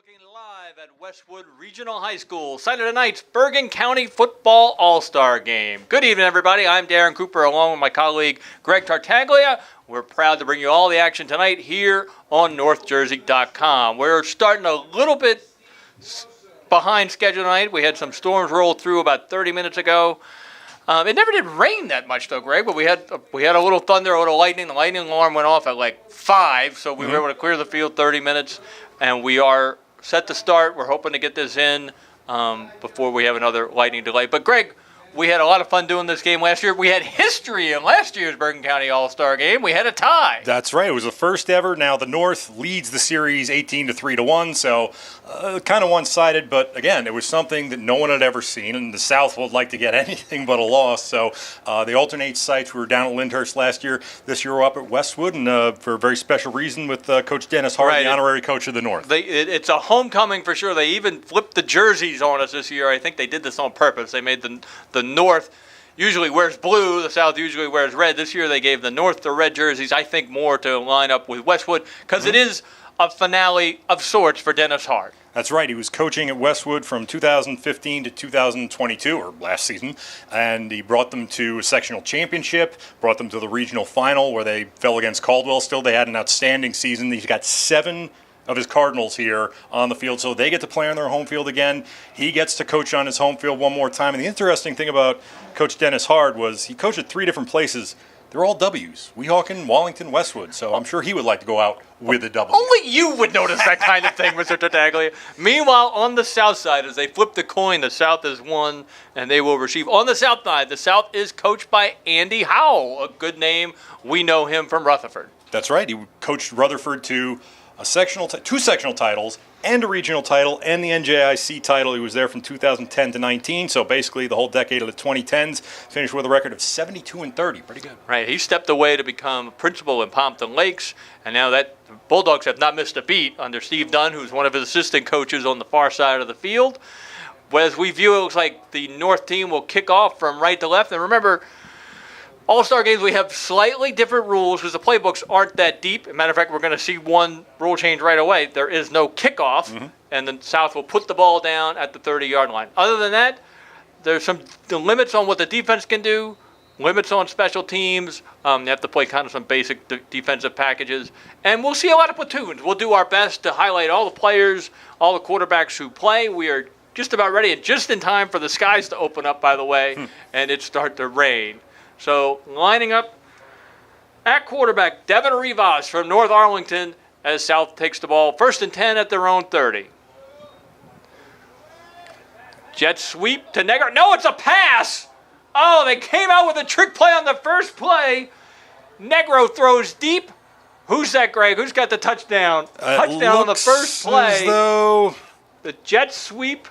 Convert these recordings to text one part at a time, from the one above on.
Working live at Westwood Regional High School, Saturday night's Bergen County Football All-Star Game. Good evening, everybody. I'm Darren Cooper, along with my colleague Greg Tartaglia. We're proud to bring you all the action tonight here on NorthJersey.com. We're starting a little bit behind schedule tonight. We had some storms roll through about 30 minutes ago. It never did rain that much, though, Greg, but we had a little thunder, a little lightning. The lightning alarm went off at like 5, so we were able to clear the field 30 minutes, and we are set to start. We're hoping to get this in before we have another lightning delay. But, Greg, we had a lot of fun doing this game last year. We had history in last year's Bergen County All-Star Game. We had a tie. That's right. It was the first ever. Now the North leads the series 18-3-1, so kind of one-sided. But, again, it was something that no one had ever seen, and the South would like to get anything but a loss. So they alternate sites. We were down at Lyndhurst last year. This year we're up at Westwood, and for a very special reason with Coach Dennis Hart, the honorary coach of the North. It's a homecoming for sure. They even flipped the jerseys on us this year. I think they did this on purpose. They made the North usually wears blue, the South usually wears red. This year they gave the North the red jerseys, I think more to line up with Westwood, because it is a finale of sorts for Dennis Hart. That's right. He was coaching at Westwood from 2015 to 2022, or last season, and he brought them to a sectional championship, brought them to the regional final where they fell against Caldwell. Still, they had an outstanding season. He's got 7 of his Cardinals here on the field, so they get to play on their home field again. He gets to coach on his home field one more time. And the interesting thing about Coach Dennis Hart was he coached at 3 different places. They're all W's. Weehawken, Wallington, Westwood. So I'm sure he would like to go out with a W. Only you would notice that kind of thing, Mr. Tartaglia. Meanwhile, on the South side, as they flip the coin, the South is won, and they will receive. On the South side, the South is coached by Andy Howell, a good name. We know him from Rutherford. That's right. He coached Rutherford to two sectional titles and a regional title and the NJIC title. He was there from 2010 to 19, so basically the whole decade of the 2010s. Finished with a record of 72-30. Pretty good. Right. He stepped away to become principal in Pompton Lakes, and now that the Bulldogs have not missed a beat under Steve Dunn, who's one of his assistant coaches on the far side of the field. But as we view it, looks like the North team will kick off from right to left. And remember, All-Star games, we have slightly different rules because the playbooks aren't that deep. As a matter of fact, we're going to see one rule change right away. There is no kickoff, and the South will put the ball down at the 30-yard line. Other than that, there's the limits on what the defense can do, limits on special teams. You have to play kind of some basic defensive packages. And we'll see a lot of platoons. We'll do our best to highlight all the players, all the quarterbacks who play. We are just about ready and just in time for the skies to open up, by the way, and it start to rain. So lining up at quarterback, Devin Rivas from North Arlington as South takes the ball. 1st and 10 at their own 30. Jet sweep to Negro. No, it's a pass. Oh, they came out with a trick play on the first play. Negro throws deep. Who's that, Greg? Who's got the touchdown? Touchdown on the first play. As though the jet sweep.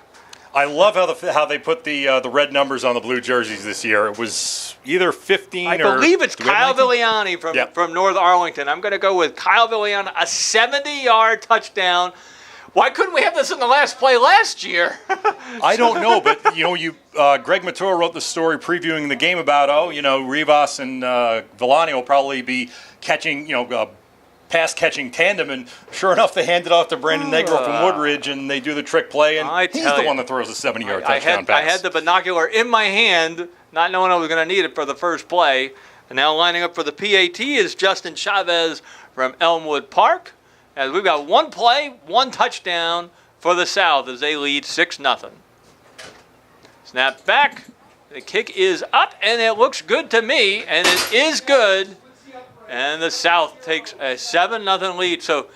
I love how they put the red numbers on the blue jerseys this year. It was either 15 I believe it's Kyle Villiani from North Arlington. I'm going to go with Kyle Villiani, a 70-yard touchdown. Why couldn't we have this in the last play last year? I don't know, but Greg Matura wrote the story previewing the game about Rivas and Villani will probably be catching pass-catching tandem, and sure enough, they hand it off to Brandon Negro from Woodridge, and they do the trick play, and he's the one that throws a 70-yard touchdown pass. I had the binocular in my hand, not knowing I was going to need it for the first play. And now lining up for the PAT is Justin Chavez from Elmwood Park, as we've got one play, one touchdown for the South as they lead 6-0. Snap back. The kick is up, and it looks good to me, and it is good. And the South takes a 7-0 lead. So,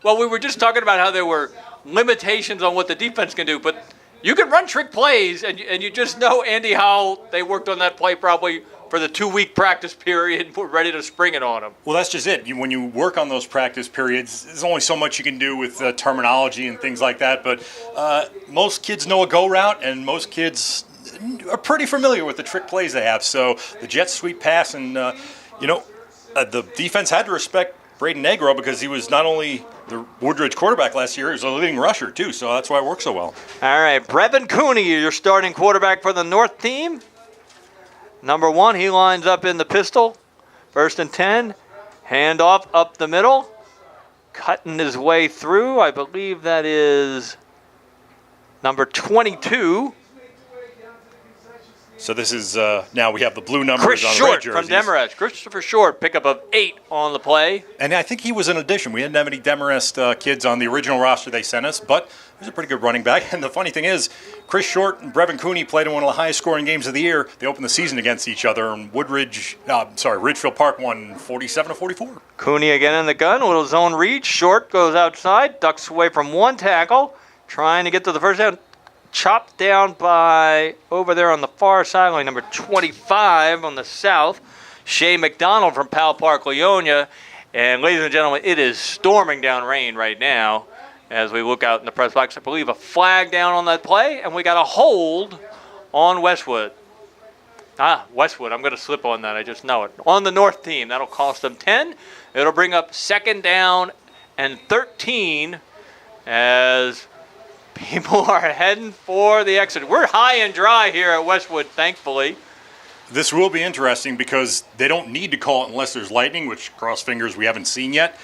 well, we were just talking about how there were limitations on what the defense can do, but you can run trick plays, and you just know Andy Howell, they worked on that play probably for the 2-week practice period, and we're ready to spring it on them. Well, that's just it. When you work on those practice periods, there's only so much you can do with terminology and things like that, but most kids know a go route, and most kids are pretty familiar with the trick plays they have. So the jet sweep pass, and, the defense had to respect Braden Negro because he was not only the Woodridge quarterback last year, he was a leading rusher too, so that's why it worked so well. All right, Brevin Cooney, your starting quarterback for the North team. Number 1, he lines up in the pistol. 1st and 10, handoff up the middle. cutting his way through. I believe that is number 22. So this is, now we have the blue numbers Chris on the Short red from jerseys. Demarest. Christopher Short, pickup of 8 on the play. And I think he was an addition. We didn't have any Demarest kids on the original roster they sent us, but he was a pretty good running back. And the funny thing is, Chris Short and Bergen Cooney played in one of the highest scoring games of the year. They opened the season against each other, and Ridgefield Park won 47-44. Cooney again in the gun, a little zone read. Short goes outside, ducks away from one tackle, trying to get to the first down. Chopped down by, over there on the far sideline, number 25 on the south, Shea McDonald from Powell Park, Leonia. And ladies and gentlemen, it is storming down rain right now as we look out in the press box. I believe a flag down on that play, and we got a hold on Westwood. Westwood, I'm going to slip on that, I just know it. On the north team, that'll cost them 10. It'll bring up 2nd down and 13 as people are heading for the exit. We're high and dry here at Westwood, thankfully. This will be interesting because they don't need to call it unless there's lightning, which, cross fingers, we haven't seen yet.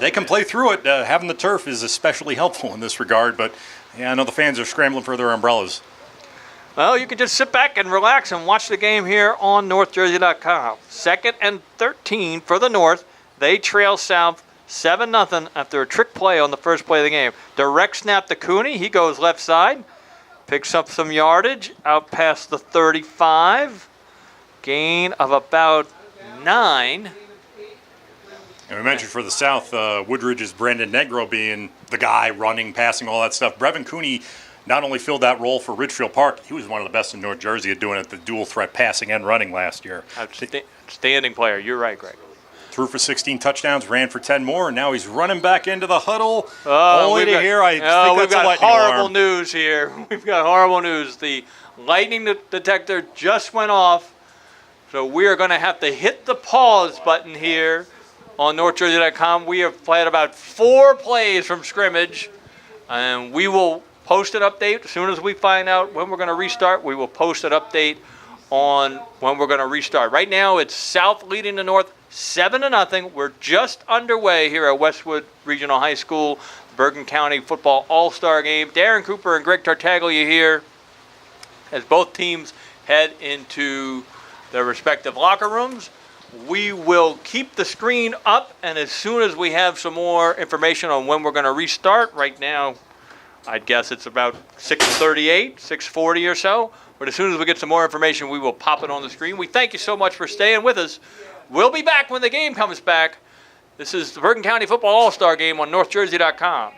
They can play through it. Having the turf is especially helpful in this regard, but yeah, I know the fans are scrambling for their umbrellas. Well, you can just sit back and relax and watch the game here on NorthJersey.com. 2nd and 13 for the North. They trail south 7-0 after a trick play on the first play of the game. Direct snap to Cooney. He goes left side. Picks up some yardage out past the 35. Gain of about 9. And we mentioned for the South, Woodridge's Brandon Negro being the guy running, passing, all that stuff. Bergen Cooney not only filled that role for Ridgefield Park, he was one of the best in North Jersey at doing it, the dual threat passing and running last year. Outstanding player. You're right, Greg. Threw for 16 touchdowns, ran for 10 more, and now he's running back into the huddle. Only to hear, I think that's a lightning alarm. Horrible news here. We've got horrible news. The lightning detector just went off, so we are going to have to hit the pause button here on NorthJersey.com. We have played about 4 plays from scrimmage, and we will post an update as soon as we find out when we're going to restart. We will post an update on when we're going to restart. Right now, it's South leading the North 7-0. We're just underway here at Westwood Regional High School, Bergen County Football All-Star Game. Darren Cooper and Greg Tartaglia here as both teams head into their respective locker rooms. We will keep the screen up, and as soon as we have some more information on when we're going to restart, right now, I'd guess it's about 6:38, 6:40 or so. But as soon as we get some more information, we will pop it on the screen. We thank you so much for staying with us. We'll be back when the game comes back. This is the Bergen County Football All-Star Game on NorthJersey.com.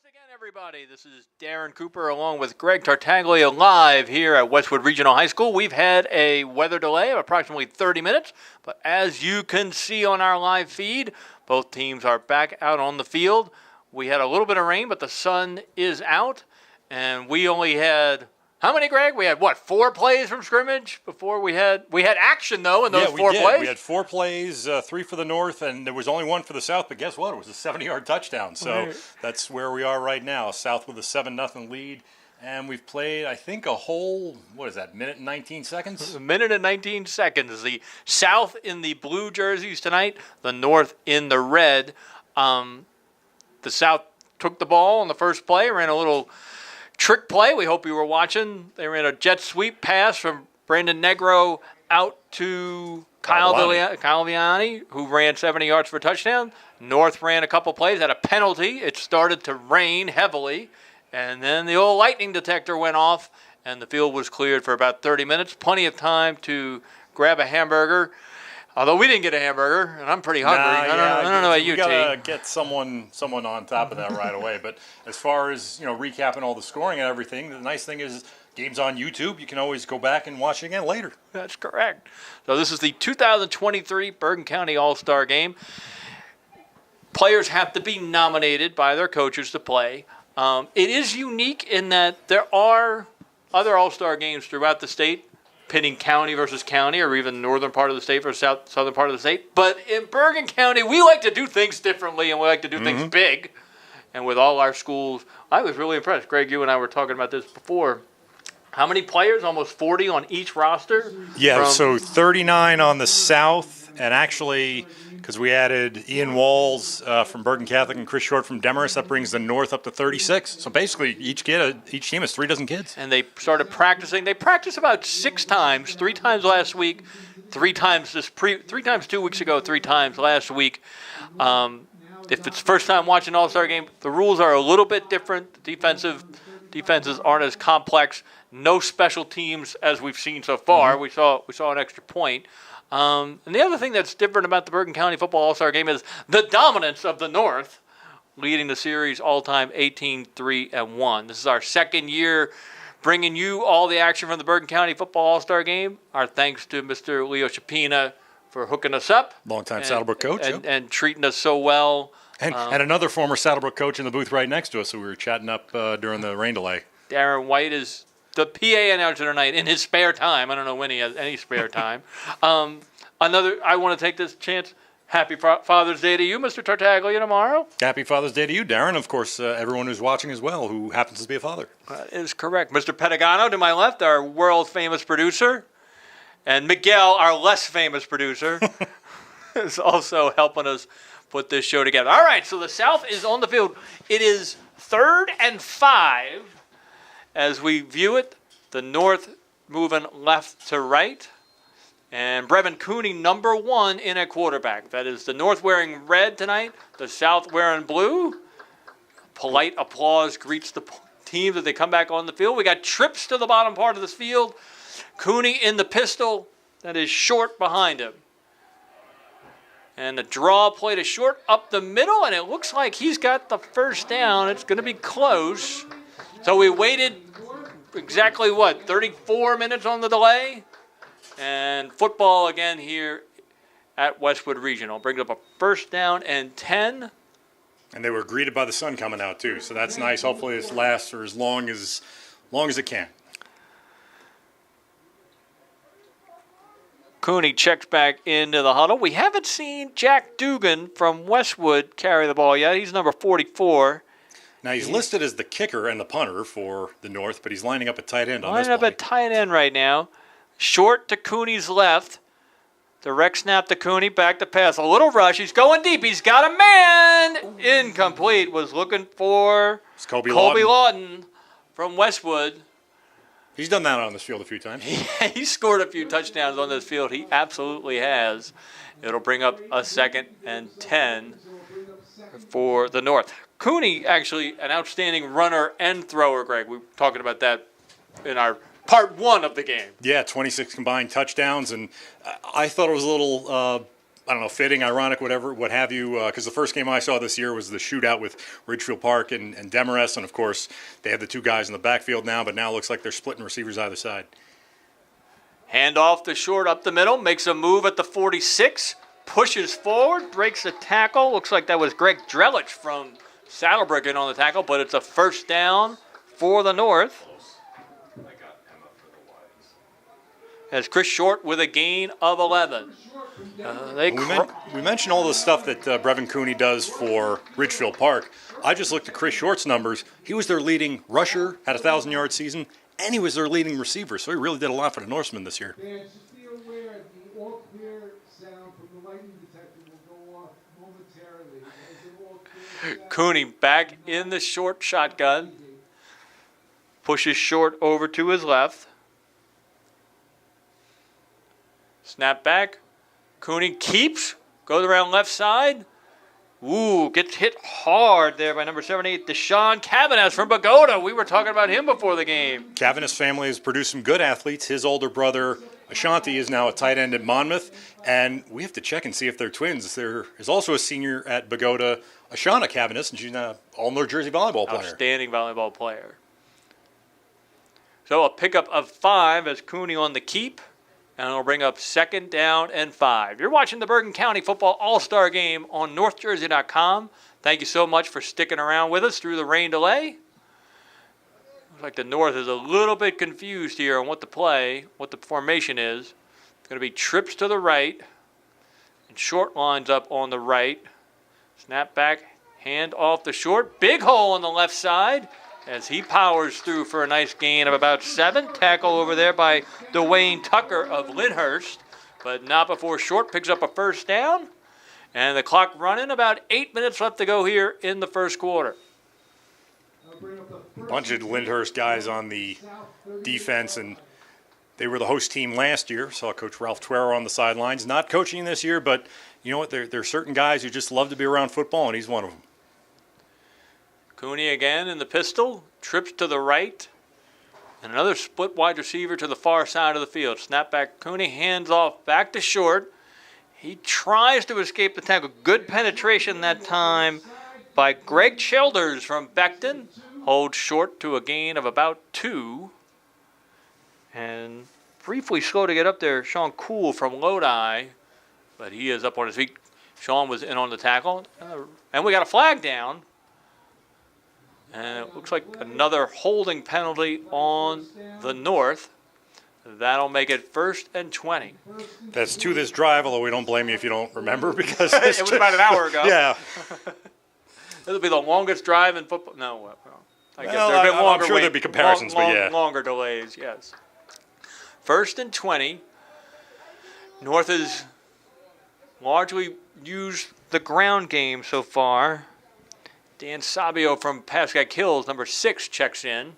again, everybody. This is Darren Cooper along with Greg Tartaglia live here at Westwood Regional High School. We've had a weather delay of approximately 30 minutes, but as you can see on our live feed, both teams are back out on the field. We had a little bit of rain, but the sun is out, and we only had... How many, Greg? We had, 4 plays from scrimmage before we had action, though, in those 4 plays? We had 4 plays, 3 for the North, and there was only 1 for the South. But guess what? It was a 70-yard touchdown. So that's where we are right now. South with a 7-0 lead. And we've played, I think, a whole, minute and 19 seconds? A minute and 19 seconds. The South in the blue jerseys tonight, the North in the red. The South took the ball on the first play, ran a little trick play. We hope you were watching. They ran a jet sweep pass from Brandon Negro out to Kyle Vianney, who ran 70 yards for a touchdown. North ran a couple plays, had a penalty. It started to rain heavily, and then the old lightning detector went off, and the field was cleared for about 30 minutes. Plenty of time to grab a hamburger. Although we didn't get a hamburger, and I'm pretty hungry. I don't know about you, T. We gotta get someone on top of that right away. But as far as recapping all the scoring and everything, the nice thing is game's on YouTube. You can always go back and watch it again later. That's correct. So this is the 2023 Bergen County All-Star Game. Players have to be nominated by their coaches to play. It is unique in that there are other All-Star games throughout the state, pitting county versus county, or even northern part of the state versus southern part of the state. But in Bergen County, we like to do things differently, and we like to do things big. And with all our schools, I was really impressed. Greg, you and I were talking about this before. How many players? Almost 40 on each roster? Yeah, so 39 on the South, and actually, because we added Ian Walls from Bergen Catholic and Chris Short from Demarest, that brings the North up to 36. So basically, each team has 3 dozen kids. And they started practicing. They practiced about 6 times, 3 times last week, 3 times 2 weeks ago, 3 times last week. If it's first time watching an All-Star game, the rules are a little bit different. Defenses aren't as complex. No special teams as we've seen so far. We saw an extra point. And the other thing that's different about the Bergen County Football All-Star Game is the dominance of the North, leading the series all-time 18-3-1. This is our second year bringing you all the action from the Bergen County Football All-Star Game. Our thanks to Mr. Leo Chapina for hooking us up. Longtime Saddlebrook coach. And treating us so well. And another former Saddlebrook coach in the booth right next to us, so we were chatting up during the rain delay. Darren White is the PA announcer tonight in his spare time. I don't know when he has any spare time. I want to take this chance. Happy Father's Day to you, Mr. Tartaglia, tomorrow. Happy Father's Day to you, Darren. Of course, everyone who's watching as well who happens to be a father. That is correct. Mr. Pedagano to my left, our world-famous producer. And Miguel, our less famous producer, is also helping us put this show together. All right, so the South is on the field. It is 3rd and 5 as we view it. The North moving left to right. And Brevin Cooney, number 1 in at quarterback. That is the North wearing red tonight, the South wearing blue. Polite applause greets the teams as they come back on the field. We got trips to the bottom part of this field. Cooney in the pistol. That is Short behind him. And the draw play to Short up the middle, and it looks like he's got the first down. It's going to be close. So we waited exactly, 34 minutes on the delay? And football again here at Westwood Regional. Brings up a first down and 10. And they were greeted by the sun coming out, too. So that's nice. Hopefully this lasts for as long as it can. Cooney checks back into the huddle. We haven't seen Jack Dugan from Westwood carry the ball yet. He's number 44. Now, he's listed as the kicker and the punter for the North, but he's lining up at tight end on this play. Lining up at tight end right now. Short to Cooney's left. Direct snap to Cooney, back to pass. A little rush. He's going deep. He's got a man. Incomplete. Was looking for Colby Lawton from Westwood. He's done that on this field a few times. He scored a few touchdowns on this field. He absolutely has. It'll bring up a 2nd and 10 for the North. Cooney, actually, an outstanding runner and thrower, Greg. We were talking about that in our part 1 of the game. Yeah, 26 combined touchdowns, and I thought it was a little I don't know, fitting, ironic, whatever, what have you, because the first game I saw this year was the shootout with Ridgefield Park and Demarest, and of course they have the two guys in the backfield now, but now it looks like they're splitting receivers either side. Hand off the short up the middle, makes a move at the 46, pushes forward, breaks a tackle. Looks like that was Greg Drelich from Saddlebrooke on the tackle, but it's a first down for the North. As Chris Short with a gain of 11. We mentioned all the stuff that Brevin Cooney does for Ridgefield Park. I just looked at Chris Short's numbers. He was their leading rusher, had a 1,000-yard season, and he was their leading receiver. So he really did a lot for the Norsemen this year. Fans, just be aware the all clear sound from the lightning detector will go off momentarily. As an all clear sound. Cooney back in the short shotgun. Pushes Short over to his left. Snap back. Cooney keeps. Goes around left side. Ooh, gets hit hard there by number 78, Deshaun Cavanas from Pagoda. We were talking about him before the game. Cavanas' family has produced some good athletes. His older brother, Ashanti, is now a tight end at Monmouth. And we have to check and see if they're twins. There is also a senior at Pagoda, Ashana Cavanas, and she's an all-New Jersey volleyball player. Outstanding volleyball player. So a pickup of 5 as Cooney on the keep. And it'll bring up 2nd down and 5. You're watching the Bergen County Football All-Star Game on NorthJersey.com. Thank you so much for sticking around with us through the rain delay. Looks like the North is a little bit confused here on what the play, what the formation is. It's going to be trips to the right and short lines up on the right. Snap back, hand off the short. Big hole on the left side as he powers through for a nice gain of about 7. Tackle over there by Dwayne Tucker of Lyndhurst, but not before Short picks up a first down. And the clock running, about 8 minutes left to go here in the first quarter. A bunch of Lyndhurst guys on the defense, and they were the host team last year. Saw Coach Ralph Tuero on the sidelines. Not coaching this year, but you know what? There are certain guys who just love to be around football, and he's one of them. Cooney again in the pistol, trips to the right, and another split wide receiver to the far side of the field. Snap back, Cooney hands off back to Short. He tries to escape the tackle. Good penetration that time by Greg Childers from Becton. Holds Short to a gain of about 2. And briefly slow to get up there, Sean Cool from Lodi, but he is up on his feet. Sean was in on the tackle. And we got a flag down. And it looks like another holding penalty on the North. That'll make it 1st and 20. That's to this drive, although we don't blame you if you don't remember because it was about an hour ago. Yeah. It'll be the longest drive in football. No, I guess Well, there have been longer I'm sure there'd be comparisons, but yeah. Longer delays, yes. 1st and 20. North has largely used the ground game so far. Dan Sabio from Pascack Hills, number 6, checks in.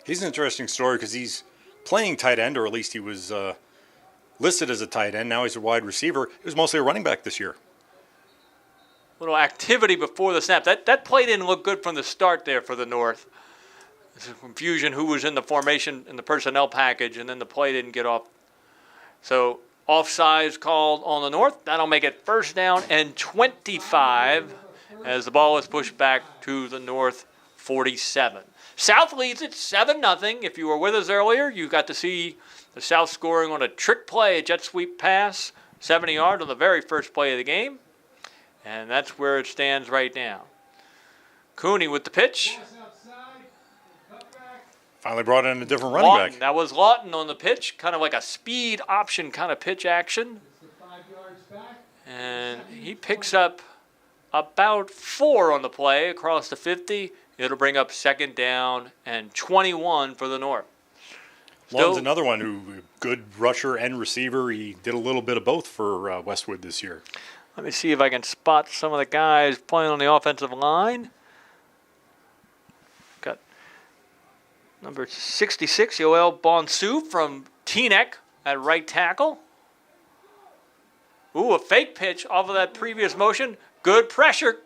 He's an interesting story because he's playing tight end, or at least he was listed as a tight end. Now he's a wide receiver. He was mostly a running back this year. Little activity before the snap. That play didn't look good from the start there for the North. There's a confusion who was in the formation in the personnel package, and then the play didn't get off. So offsides called on the North. That'll make it 1st down and 25. As the ball is pushed back to the North 47. South leads it 7-0. If you were with us earlier, you got to see the South scoring on a trick play, a jet sweep pass, 70 yards on the very first play of the game. And that's where it stands right now. Cooney with the pitch. Finally brought in a different running back. That was Lawton on the pitch, kind of like a speed option kind of pitch action. And he picks up about 4 on the play across the 50. It'll bring up 2nd down and 21 for the North. Lawton's another one who good rusher and receiver. He did a little bit of both for Westwood this year. Let me see if I can spot some of the guys playing on the offensive line. Got number 66, Yoel Bonsu from Teaneck at right tackle. Ooh, a fake pitch off of that previous motion. Good pressure,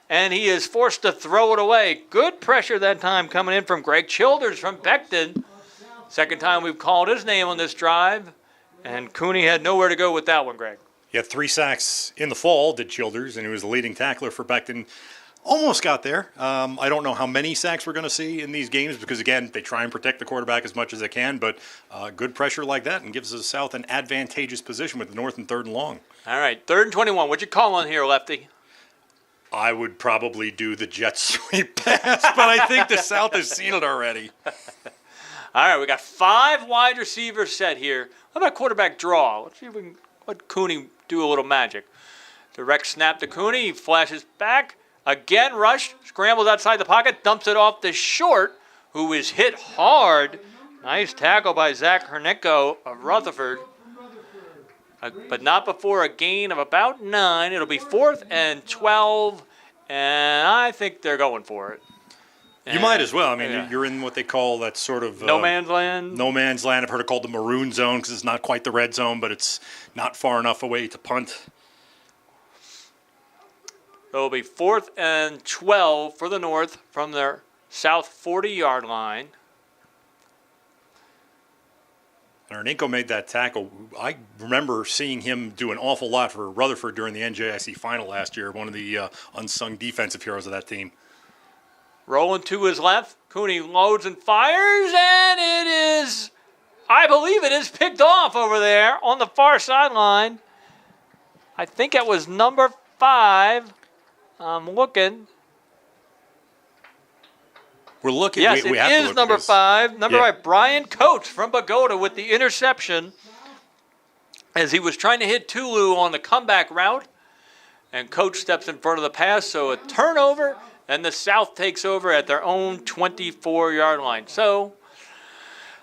and he is forced to throw it away. Good pressure that time coming in from Greg Childers from Becton. 2nd time we've called his name on this drive, and Cooney had nowhere to go with that one, Greg. He had 3 sacks in the fall, did Childers, and he was the leading tackler for Becton. Almost got there. I don't know how many sacks we're going to see in these games because, again, they try and protect the quarterback as much as they can, but good pressure like that and gives the South an advantageous position with the North and 3rd and long. All right, 3rd and 21. What'd you call on here, Lefty? I would probably do the jet sweep pass, but I think the South has seen it already. All right, we got 5 wide receivers set here. How about quarterback draw? Let's see if we can let Cooney do a little magic. Direct snap to Cooney. He flashes back. Again, rush. Scrambles outside the pocket. Dumps it off to Short, who is hit hard. Nice tackle by Zach Herneko of Rutherford. But not before a gain of about 9. It'll be 4th and 12. And I think they're going for it. You might as well. I mean, yeah. You're in what they call that sort of... no man's land? No man's land. I've heard it called the maroon zone because it's not quite the red zone, but it's not far enough away to punt. It'll be 4th and 12 for the North from their south 40-yard line. Herneko made that tackle. I remember seeing him do an awful lot for Rutherford during the NJIC final last year, one of the unsung defensive heroes of that team. Rolling to his left. Cooney loads and fires, and it is, I believe it is picked off over there on the far sideline. I think it was number 5. I'm looking. We're looking. Yes, we it have to is look number because, 5. Number yeah. 5, Brian Coates from Pagoda with the interception as he was trying to hit Tulu on the comeback route. And Coates steps in front of the pass, so a turnover, and the South takes over at their own 24-yard line. So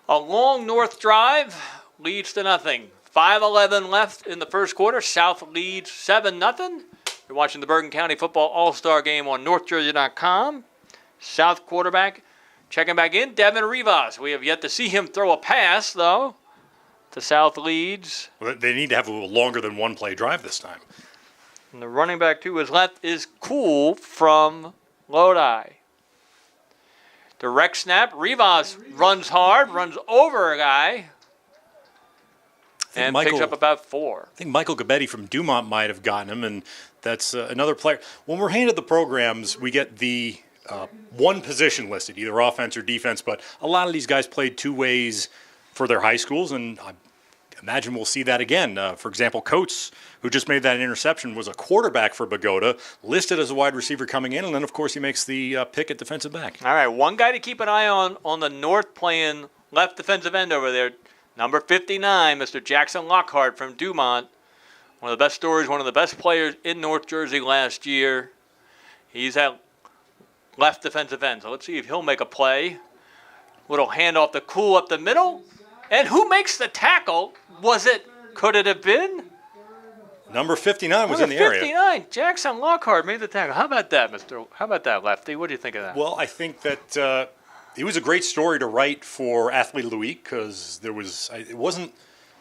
a long North drive leads to nothing. 5:11 left in the first quarter. South leads 7-0. You're watching the Bergen County Football All-Star Game on NorthJersey.com. South quarterback checking back in, Devin Rivas. We have yet to see him throw a pass, though. The South leads. Well, they need to have a little longer than one play drive this time. And the running back to his left is Cool from Lodi. Direct snap. Rivas runs hard, runs over a guy, and picks up about 4. I think Michael Gabetti from Dumont might have gotten him, and that's another player. When we're handed the programs, we get the one position listed, either offense or defense, but a lot of these guys played 2 ways for their high schools, and I imagine we'll see that again. For example, Coates, who just made that interception, was a quarterback for Pagoda, listed as a wide receiver coming in, and then, of course, he makes the pick at defensive back. All right, one guy to keep an eye on the North playing left defensive end over there, number 59, Mr. Jackson Lockhart from Dumont. One of the best stories, one of the best players in North Jersey last year. He's at left defensive end. So let's see if he'll make a play. Little handoff to Cool up the middle. And who makes the tackle? Could it have been? Number 59 was in the area. 59, Jackson Lockhart made the tackle. How about that, Lefty? What do you think of that? Well, I think that it was a great story to write for Athlete of the Week because it wasn't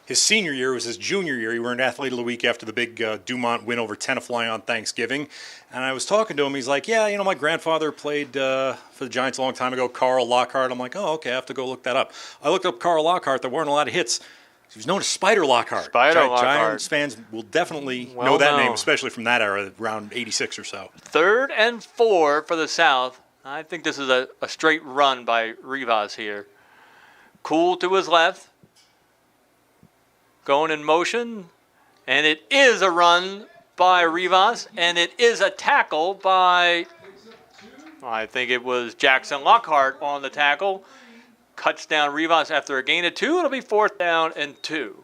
his senior year, it was his junior year. He earned Athlete of the Week after the big Dumont win over Tenafly on Thanksgiving. And I was talking to him. He's like, yeah, my grandfather played for the Giants a long time ago, Carl Lockhart. I'm like, oh, okay, I have to go look that up. I looked up Carl Lockhart. There weren't a lot of hits. He was known as Spider Lockhart. Lockhart. Giants fans will definitely know that name, especially from that era, around 86 or so. 3rd and 4 for the South. I think this is a straight run by Rivas here. Cool to his left. Going in motion. And it is a run by Rivas. And it is a tackle by, I think it was Jackson Lockhart on the tackle. Cuts down Rivas after a gain of 2. It'll be 4th down and 2.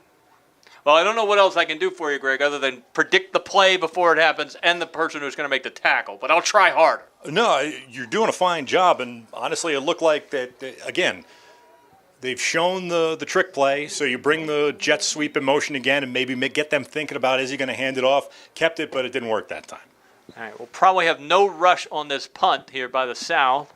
Well, I don't know what else I can do for you, Greg, other than predict the play before it happens and the person who's going to make the tackle. But I'll try harder. No, you're doing a fine job. And honestly, it looked like that, again, they've shown the trick play. So you bring the jet sweep in motion again and maybe get them thinking about, is he going to hand it off? Kept it, but it didn't work that time. All right, we'll probably have no rush on this punt here by the South.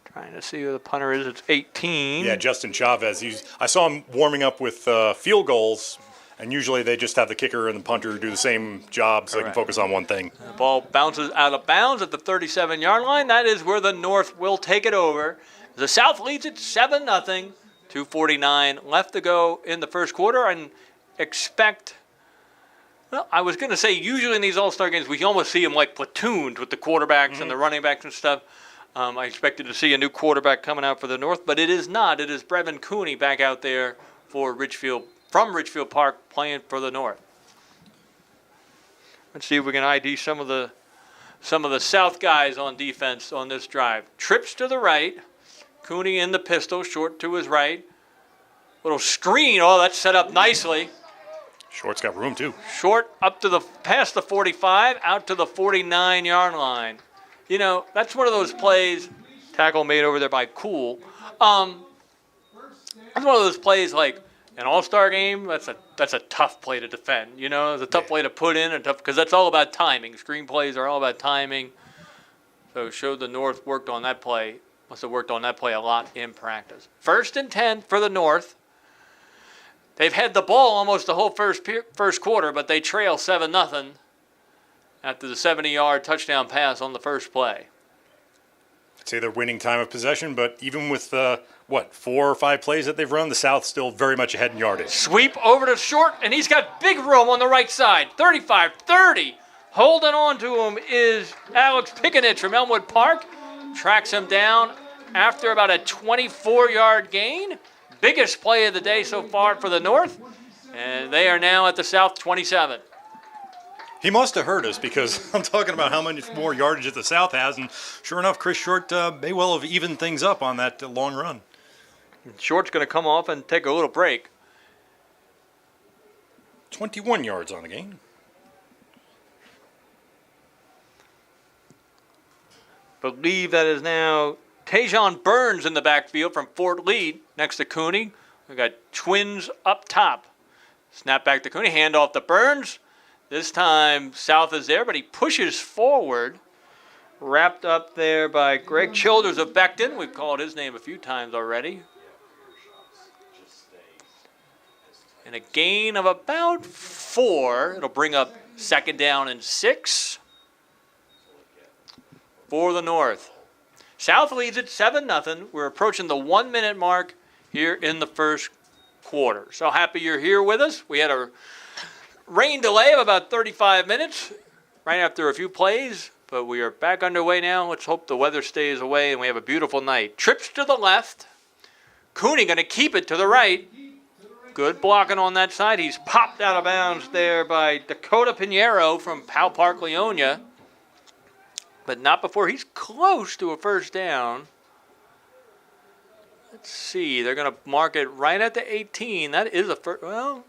Trying to see who the punter is. It's 18. Yeah, Justin Chavez. I saw him warming up with field goals, and usually they just have the kicker and the punter do the same job so they can focus on one thing. The ball bounces out of bounds at the 37-yard line. That is where the North will take it over. The South leads it 7-0. 2:49 left to go in the first quarter, and expect Well, I was going to say, usually in these All-Star games, we almost see them like platooned with the quarterbacks and the running backs and stuff. I expected to see a new quarterback coming out for the North, but it is not. It is Brevin Cooney back out there for from Ridgefield Park, playing for the North. Let's see if we can ID some of the South guys on defense on this drive. Trips to the right. Cooney in the pistol, short to his right. Little screen. Oh, that's set up nicely. Short's got room, too. Short up to past the 45, out to the 49-yard line. You know, that's one of those plays. Tackle made over there by Cool. That's one of those plays like an All-Star game. That's a tough play to defend. You know, it's a tough play to put in, because that's all about timing. Screen plays are all about timing. So showed the North worked on that play. Must have worked on that play a lot in practice. 1st and 10 for the North. They've had the ball almost the whole first quarter, but they trail 7-0 after the 70-yard touchdown pass on the first play. I'd say they're winning time of possession, but even with, 4 or 5 plays that they've run, the South's still very much ahead in yardage. Sweep over to Short, and he's got big room on the right side. 35-30. Holding on to him is Alex Pickenich from Elmwood Park. Tracks him down after about a 24-yard gain. Biggest play of the day so far for the North. And they are now at the South 27. He must have heard us, because I'm talking about how much more yardage that the South has, and sure enough, Chris Short may well have evened things up on that long run. Short's going to come off and take a little break. 21 yards on the game. Believe that is now Tajon Burns in the backfield from Fort Lee next to Cooney. We got twins up top. Snap back to Cooney, hand off to Burns. This time South is there, but he pushes forward. Wrapped up there by Greg Childers of Becton. We've called his name a few times already. And a gain of about 4. It'll bring up 2nd down and 6 for the North. South leads at 7-0. We're approaching the 1-minute mark here in the first quarter. So happy you're here with us. We had a rain delay of about 35 minutes right after a few plays, but we are back underway now. Let's hope the weather stays away and we have a beautiful night. Trips to the left. Cooney going to keep it to the right. Good blocking on that side. He's popped out of bounds there by Dakota Pinheiro from Powell Park, Leonia. But not before he's close to a first down. Let's see. They're going to mark it right at the 18. That is a first. Well,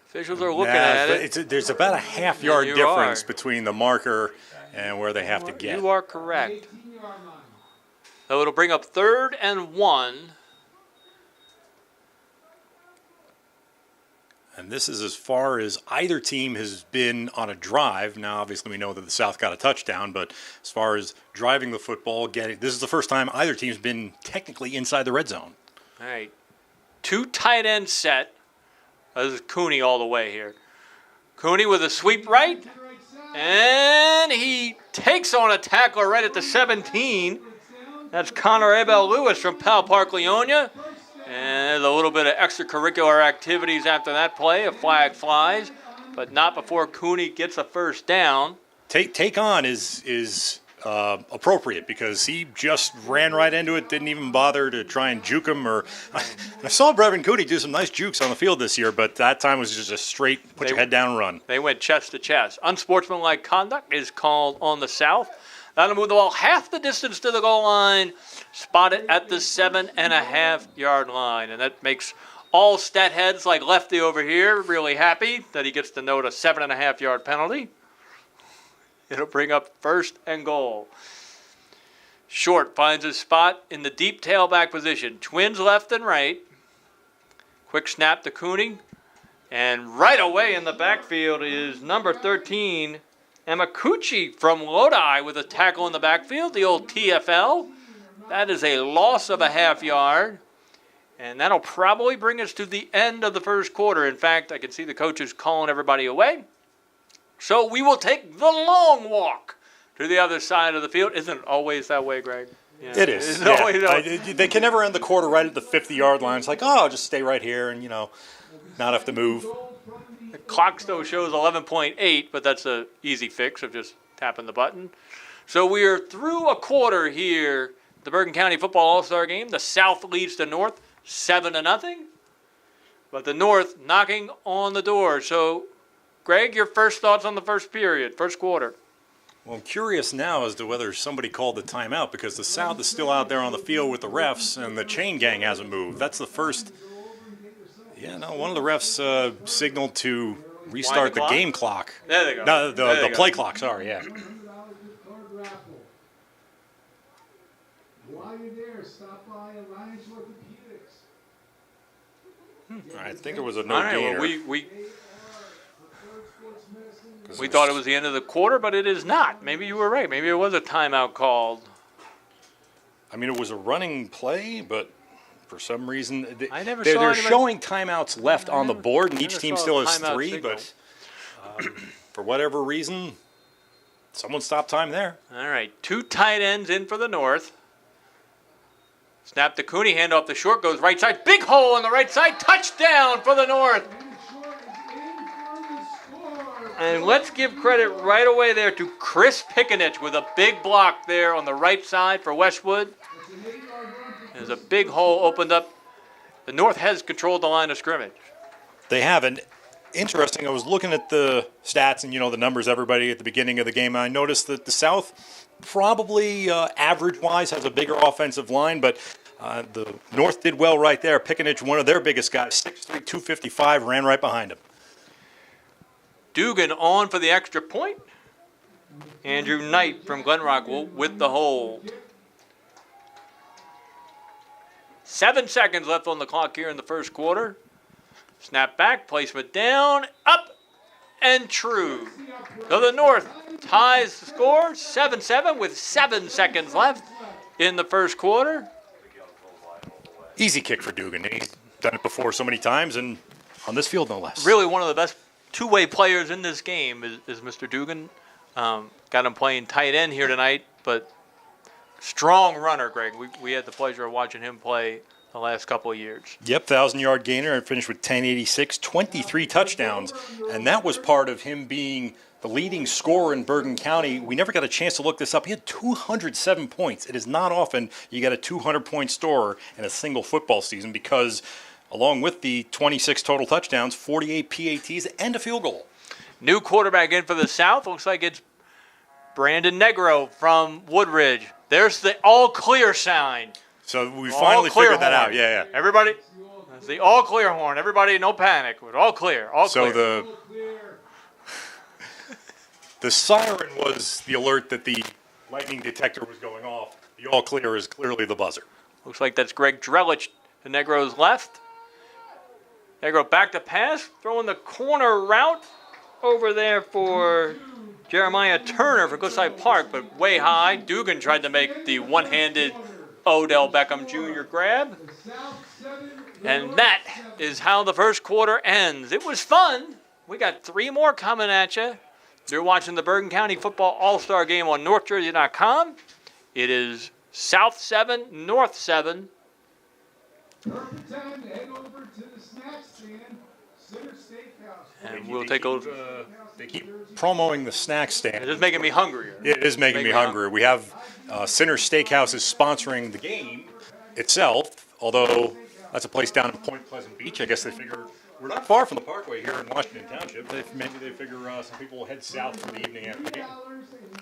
officials are looking at it. There's about a half-yard difference between the marker and where they have to get. You are correct. So it'll bring up 3rd and 1. And this is as far as either team has been on a drive. Now, obviously, we know that the South got a touchdown, but as far as driving the football, this is the first time either team's been technically inside the red zone. All right. 2 tight end set. This is Cooney all the way here. Cooney with a sweep right. And he takes on a tackler right at the 17. That's Connor Abel Lewis from Powell Park, Leonia. And a little bit of extracurricular activities after that play. A flag flies, but not before Cooney gets a first down. Take on is appropriate, because he just ran right into it, didn't even bother to try and juke him. I saw Brevin Cooney do some nice jukes on the field this year, but that time was just a straight put your head down and run. They went chest to chest. Unsportsmanlike conduct is called on the South. That'll move the ball half the distance to the goal line. Spotted at the 7.5-yard line. And that makes all stat heads like Lefty over here really happy that he gets to note a 7.5-yard penalty. It'll bring up 1st and goal. Short finds his spot in the deep tailback position. Twins left and right. Quick snap to Cooney. And right away in the backfield is number 13, Emakuchi from Lodi with a tackle in the backfield, the old TFL. That is a loss of a half-yard. And that'll probably bring us to the end of the first quarter. In fact, I can see the coaches calling everybody away. So we will take the long walk to the other side of the field. Isn't it always that way, Greg? Yeah. It is. They can never end the quarter right at the 50-yard line. It's like, oh, I'll just stay right here and, not have to move. The clock still shows 11.8, but that's an easy fix of just tapping the button. So we are through a quarter here, the Bergen County Football All-Star Game. The South leads the North 7-0, but the North knocking on the door. So, Greg, your first thoughts on the first period, first quarter? Well, I'm curious now as to whether somebody called the timeout because the South is still out there on the field with the refs and the chain gang hasn't moved. That's the first. Yeah, no, one of the refs signaled to restart the game clock. There they go. No, the play clock, sorry, yeah. While you're there, stop by Alliance Orthopedics. I think it was a no All right, gainer. well, we thought it was the end of the quarter, but it is not. Maybe you were right. Maybe it was a timeout called. I mean, it was a running play, but for some reason, I never they're saw anybody- showing timeouts left I on the never- board, and I each never team saw still a has timeout 3, signal. but for whatever reason, someone stopped time there. All right, 2 tight ends in for the North. Snap to Cooney, hand off the short, goes right side. Big hole on the right side, touchdown for the North. And let's give credit right away there to Chris Pickenich with a big block there on the right side for Westwood. There's a big hole opened up. The North has controlled the line of scrimmage. They haven't. Interesting, I was looking at the stats and, the numbers, everybody, at the beginning of the game. And I noticed that the South probably average-wise has a bigger offensive line, but the North did well right there. Pickenich, one of their biggest guys, 6'3", 255, ran right behind him. Dugan on for the extra point. Andrew Knight from Glen Rock with the hold. 7 seconds left on the clock here in the first quarter. Snap back, placement down, up, and true. So the North ties the score, 7-7 with 7 seconds left in the first quarter. Easy kick for Dugan. He's done it before so many times, and on this field, no less. Really one of the best two-way players in this game is Mr. Dugan. Got him playing tight end here tonight, but strong runner, Greg. We had the pleasure of watching him play the last couple of years. Yep, 1,000-yard gainer and finished with 1086, 23 touchdowns, and that was part of him being the leading scorer in Bergen County. We never got a chance to look this up. He had 207 points. It is not often you get a 200-point scorer in a single football season because along with the 26 total touchdowns, 48 PATs, and a field goal. New quarterback in for the South. Looks like it's Brandon Negro from Woodridge. There's the all-clear sign. So we finally figured that out. Yeah. Everybody, that's the all-clear horn. Everybody, no panic. We're all clear. All so clear. the siren was the alert that the lightning detector was going off. The all clear is clearly the buzzer. Looks like that's Greg Drelich to Negro's left. Negro back to pass, throwing the corner route over there for Jeremiah Turner for Goodside Park, but way high. Dugan tried to make the one-handed Odell Beckham Jr. grab. And that is how the first quarter ends. It was fun. We got 3 more coming at you. You're watching the Bergen County Football All-Star Game on NorthJersey.com. It is South 7, North 7. Perfect time to head over to the snack stand, Center Steakhouse. And we'll take a... They keep promoting the snack stand. It's just making me hungrier. It is making me hungry. We have Center Steakhouse is sponsoring the game itself, although that's a place down in Point Pleasant Beach. I guess they figure we're not far from the Parkway here in Washington Township. Maybe they figure some people will head south for the evening after the game.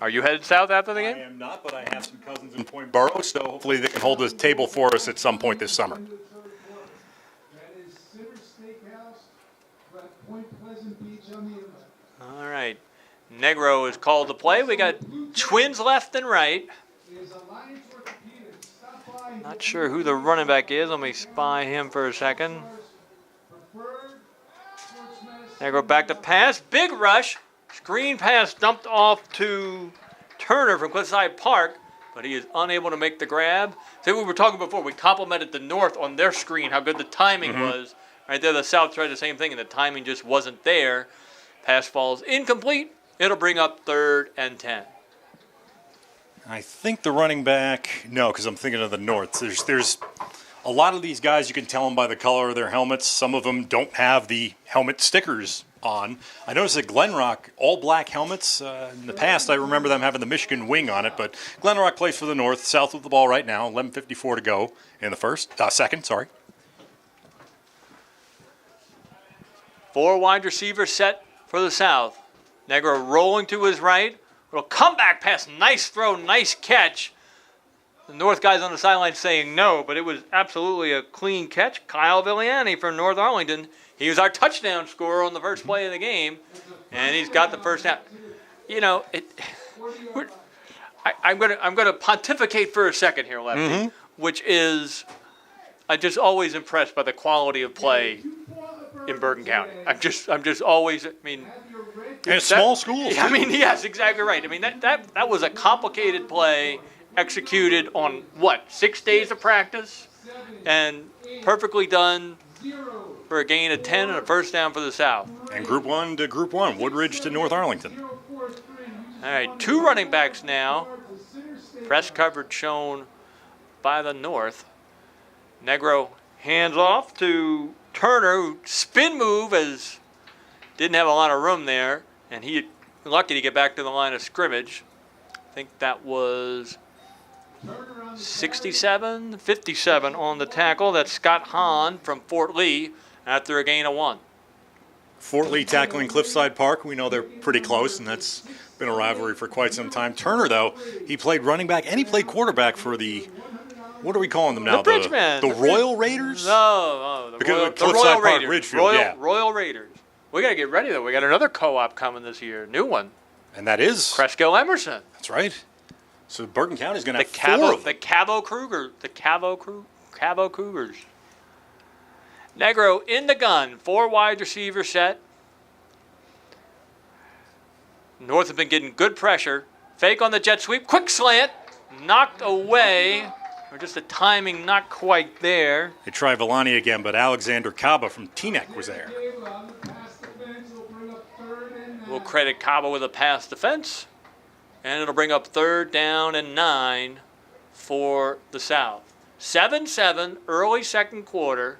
Are you headed south after the I game? am not, but I have some cousins in Point Borough, so hopefully they can hold a table for us at some point this summer. That is Center Steakhouse at Point Pleasant Beach on the inlet. All right. Negro is called to play. We got twins left and right. Is Alliance Orthopedics. Stop by. Not sure who the running back is. Let me spy him for a second. Preferred Sports Medicine. Negro back to pass. Big rush. Screen pass dumped off to Turner from Cliffside Park, but he is unable to make the grab. So we were talking before. We complimented the North on their screen, how good the timing was. Right there, the South tried the same thing, and the timing just wasn't there. Pass falls incomplete. It'll bring up 3rd and 10. I think the running back, no, because I'm thinking of the North. There's a lot of these guys, you can tell them by the color of their helmets. Some of them don't have the helmet stickers on. I noticed that Glenrock, all black helmets. In the past, I remember them having the Michigan wing on it, but Glenrock plays for the North, south of the ball right now. 11:54 to go in the second. Sorry. 4 wide receiver set for the South. Negro rolling to his right. Little comeback pass. Nice throw. Nice catch. The North guys on the sideline saying no, but it was absolutely a clean catch. Kyle Villiani from North Arlington. He was our touchdown scorer on the first play of the game, and he's got the first down. You know, I'm gonna pontificate for a second here, Lefty, which is I'm just always impressed by the quality of play in Bergen County. I'm just always. I mean, and it's small schools. I mean, yes, exactly right. I mean that was a complicated play executed on what 6 days of practice, and perfectly done for a gain of 10 and a first down for the South. And Group 1 to Group 1, Woodridge to North Arlington. All right, 2 running backs now. Press coverage shown by the North. Negro hands off to Turner, who spin move as didn't have a lot of room there, and he lucky to get back to the line of scrimmage. I think that was 57, 57 on the tackle. That's Scott Hahn from Fort Lee after a gain of 1. Fort Lee tackling Cliffside Park. We know they're pretty close, and that's been a rivalry for quite some time. Turner, though, he played running back and he played quarterback for the, what are we calling them now? The Bridgemen. The Royal Raiders? No, because Royal, of Cliffside Royal Park, Raiders. Ridgefield, yeah. Royal Raiders. We got to get ready, though. We got another co-op coming this year, new one. And that is? Cresco Emerson. That's right. So Bergen County's going to have Cabo, 4 of them. The Cabo Cougars. Negro in the gun, 4 wide receiver set. North have been getting good pressure. Fake on the jet sweep, quick slant, knocked away. Or just the timing not quite there. They try Villani again, but Alexander Caba from Teaneck was there. We'll credit Cabo with a pass defense. And it'll bring up 3rd down and 9 for the South. 7-7, early second quarter.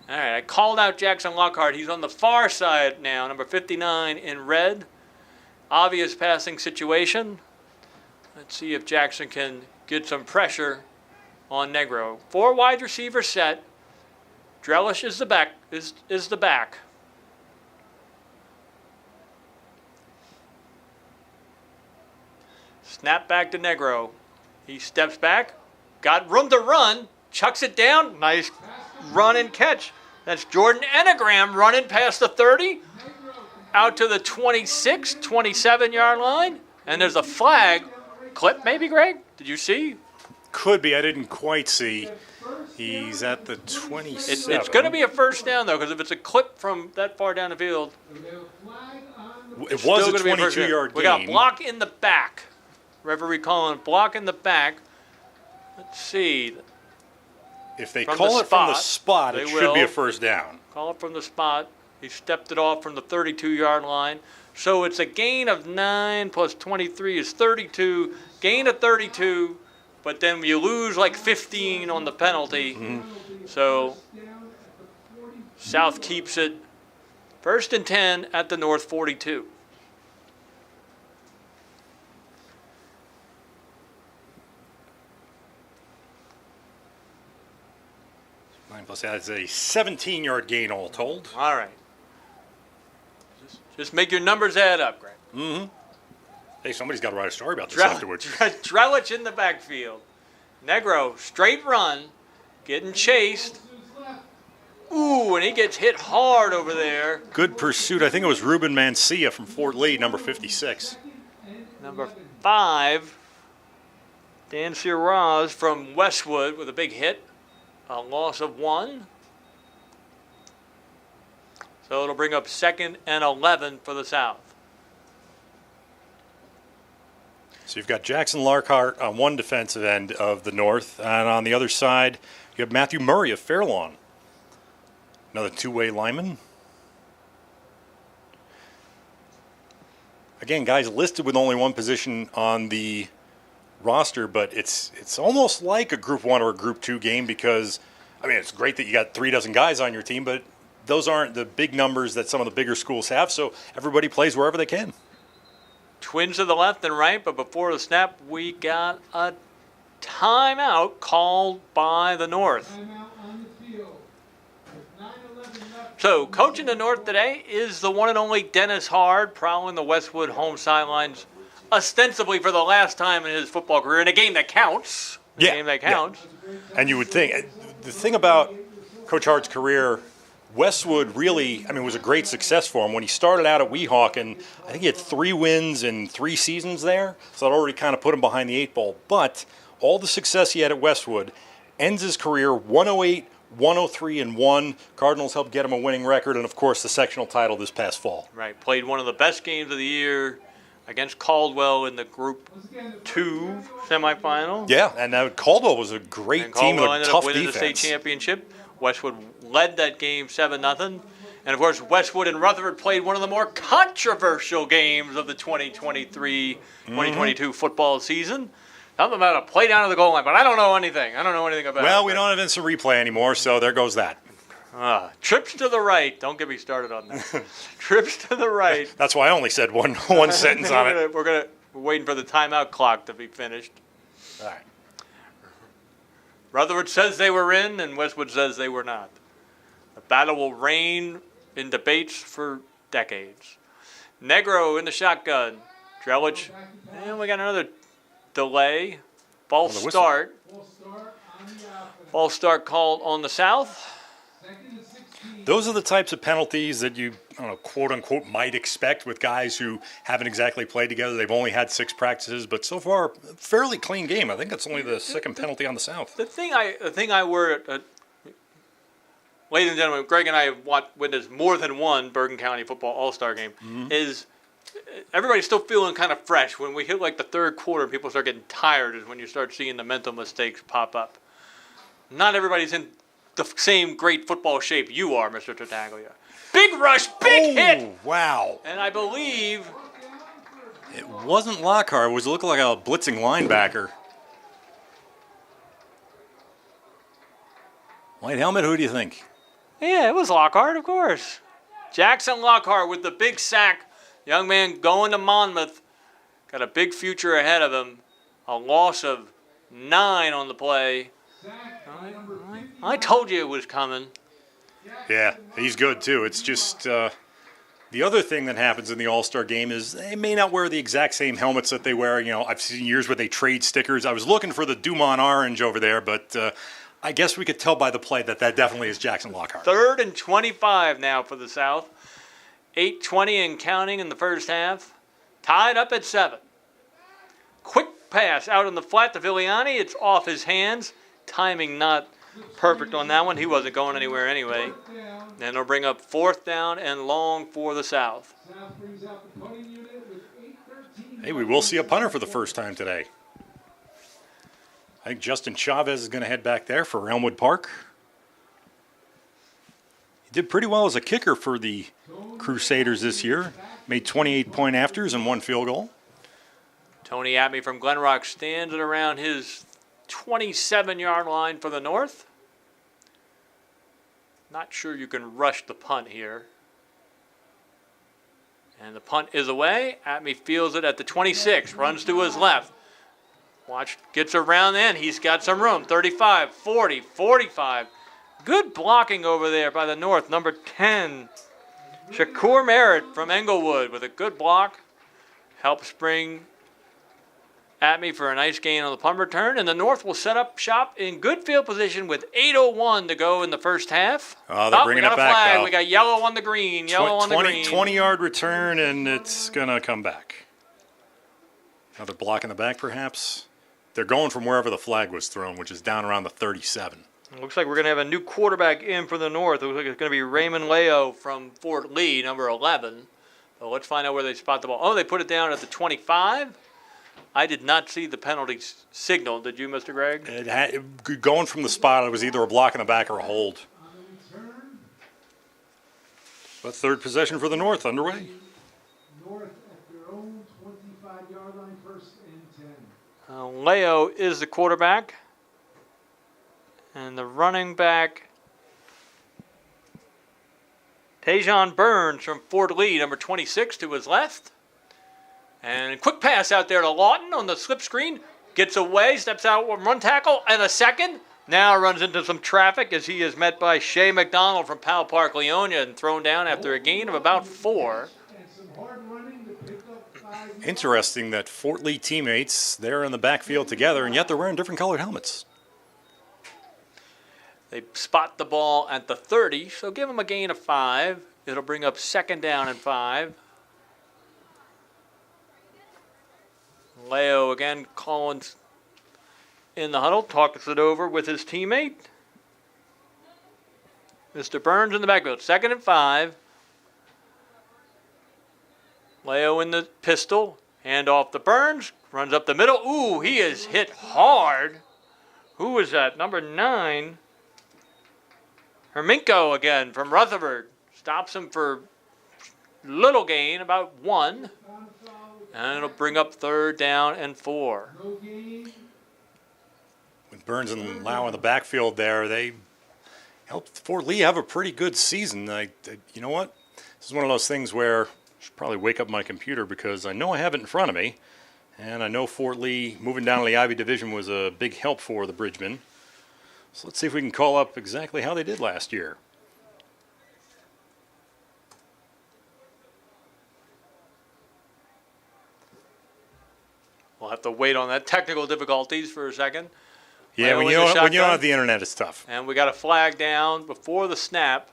All right, I called out Jackson Lockhart. He's on the far side now, number 59 in red. Obvious passing situation. Let's see if Jackson can get some pressure on Negro. 4 wide receiver set. Drellish is the back. Is the back. Snap back to Negro. He steps back, got room to run, chucks it down. Nice run and catch. That's Jordan Enneagram running past the 30, out to the 26, 27-yard line. And there's a flag. Clip maybe, Greg? Did you see? Could be. I didn't quite see. He's at the 27. It's going to be a first down, though, because if it's a clip from that far down the field, it was a 22-yard gain. We got block in the back. Referee calling block in the back. Let's see. If they call it from the spot, it should be a first down. Call it from the spot. He stepped it off from the 32-yard line. So it's a gain of 9 plus 23 is 32. Gain of 32, but then you lose like 15 on the penalty. So South keeps it 1st and 10 at the North 42. Plus that's a 17-yard gain all told. All right. Just make your numbers add up, Greg. Hey, somebody's got to write a story about this afterwards. Drellich in the backfield. Negro, straight run, getting chased. Ooh, and he gets hit hard over there. Good pursuit. I think it was Ruben Mancia from Fort Lee, number 56. Number 5, Dan Siraz from Westwood with a big hit. A loss of 1. So it'll bring up 2nd and 11 for the South. So you've got Jackson Larkhart on one defensive end of the North, and on the other side, you have Matthew Murray of Fairlawn. Another 2-way lineman. Again, guys listed with only one position on the roster, but it's almost like a Group 1 or a Group 2 game because, I mean, it's great that you got 36 guys on your team, but those aren't the big numbers that some of the bigger schools have, so everybody plays wherever they can. Twins to the left and right, but before the snap, we got a timeout called by the North. Timeout on the field. With 9:11 left. So, coaching the North today is the one and only Dennis Hard, prowling the Westwood home sidelines, ostensibly for the last time in his football career, in a game that counts. A game that counts. And you would think, the thing about Coach Hart's career, Westwood really, I mean, was a great success for him. When he started out at Weehawken, I think he had 3 wins in 3 seasons there, so that already kind of put him behind the 8 ball. But all the success he had at Westwood ends his career 108, 103, and 1. Cardinals helped get him a winning record, and of course the sectional title this past fall. Right, played one of the best games of the year against Caldwell in the Group 2 semifinal. Yeah, and Caldwell was a great And team with Caldwell a ended tough up winning the state defense. championship. Westwood led that game 7-0. And of course, Westwood and Rutherford played one of the more controversial games of the 2023-2022 football season. Something about a play down to the goal line, but I don't know anything. I don't know anything about it. Well, we don't have instant replay anymore, so there goes that. Trips to the right. Don't get me started on that. Trips to the right. That's why I only said one sentence on it. We're waiting for the timeout clock to be finished. All right. Rutherford says they were in, and Westwood says they were not. The battle will reign in debates for decades. Negro in the shotgun. Drellich. And we got another delay. False the whistle. start. Full start on the offense. False start called on the south. Second and 16. Those are the types of penalties that you, I don't know, quote unquote, might expect with guys who haven't exactly played together. They've only had 6 practices, but so far, fairly clean game. I think that's only the second penalty on the south. The thing I worry, ladies and gentlemen, Greg and I have witnessed more than one Bergen County football all-star game, is everybody's still feeling kind of fresh. When we hit like the third quarter, people start getting tired is when you start seeing the mental mistakes pop up. Not everybody's in the same great football shape you are, Mr. Tartaglia. Big rush, big hit! Wow. And I believe It wasn't Lockhart. It was looking like a blitzing linebacker. White helmet, who do you think? yeah, it was Lockhart, of course. Jackson Lockhart with the big sack. Young man going to Monmouth. Got a big future ahead of him. A loss of 9 on the play. Sack by number 50. I told you it was coming. Yeah, he's good too. It's just the other thing that happens in the All-Star game is they may not wear the exact same helmets that they wear. You know, I've seen years where they trade stickers. I was looking for the Dumont orange over there, but I guess we could tell by the play that definitely is Jackson Lockhart. 3rd and 25 now for the South. 8:20 and counting in the first half. Tied up at 7. Quick pass out on the flat to Viliani. It's off his hands. Timing not perfect on that one. He wasn't going anywhere anyway. Fourth down. And it'll bring up 4th down and long for the South. South brings out the punting unit with 8:13. Hey, we will see a punter for the first time today. I think Justin Chavez is going to head back there for Elmwood Park. He did pretty well as a kicker for the Crusaders this year. Made 28-point afters and 1 field goal. Tony Atme from Glen Rock stands at around his 27-yard line for the North. Not sure you can rush the punt here. And the punt is away. Atme fields it at the 26, runs to his left. Watch, gets around in. He's got some room. 35, 40, 45. Good blocking over there by the North. Number 10, Shakur Merritt from Englewood with a good block. Helps bring Atme for a nice gain on the punt return. And the North will set up shop in good field position with 8:01 to go in the first half. Oh, they're bringing we got it a back, flag. though. We got yellow on the green. Yellow on the green. 20-yard return, and it's going to come back. Another block in the back, perhaps. They're going from wherever the flag was thrown, which is down around the 37. Looks like we're going to have a new quarterback in for the North. It looks like it's going to be Raymond Leo from Fort Lee, number 11. So let's find out where they spot the ball. Oh, they put it down at the 25. I did not see the penalty signal. Did you, Mr. Gregg? Going from the spot, it was either a block in the back or a hold. On the return, But 3rd possession for the North underway. North at their own 25-yard line, 1st and 10. Leo is the quarterback. And the running back Tajon Burns from Fort Lee, number 26, to his left. And quick pass out there to Lawton on the slip screen. Gets away, steps out, run tackle, and a second. Now runs into some traffic as he is met by Shea McDonald from Powell Park, Leonia, and thrown down after a gain of about 4. And some hard running to pick up 5 Interesting that Fort Lee teammates, they're in the backfield together, and yet they're wearing different colored helmets. They spot the ball at the 30, so give them a gain of 5. It'll bring up second down and 5. Leo again calling in the huddle, talks it over with his teammate. Mr. Burns in the backfield, second and 5. Leo in the pistol, hand off to Burns, runs up the middle. Ooh, he is hit hard. Who was that? Number 9. Herminko again from Rutherford. Stops him for little gain, about 1. And it'll bring up third down and 4. no gain. With Burns and Lau in the backfield there, they helped Fort Lee have a pretty good season. You know what? This is one of those things where I should probably wake up my computer because I know I have it in front of me. And I know Fort Lee moving down to the Ivy Division was a big help for the Bridgemen. So let's see if we can call up exactly how they did last year. We'll have to wait on that technical difficulties for a second. Yeah, Leo when in you the don't shotgun. have the internet, it's tough. And we got a flag down before the snap.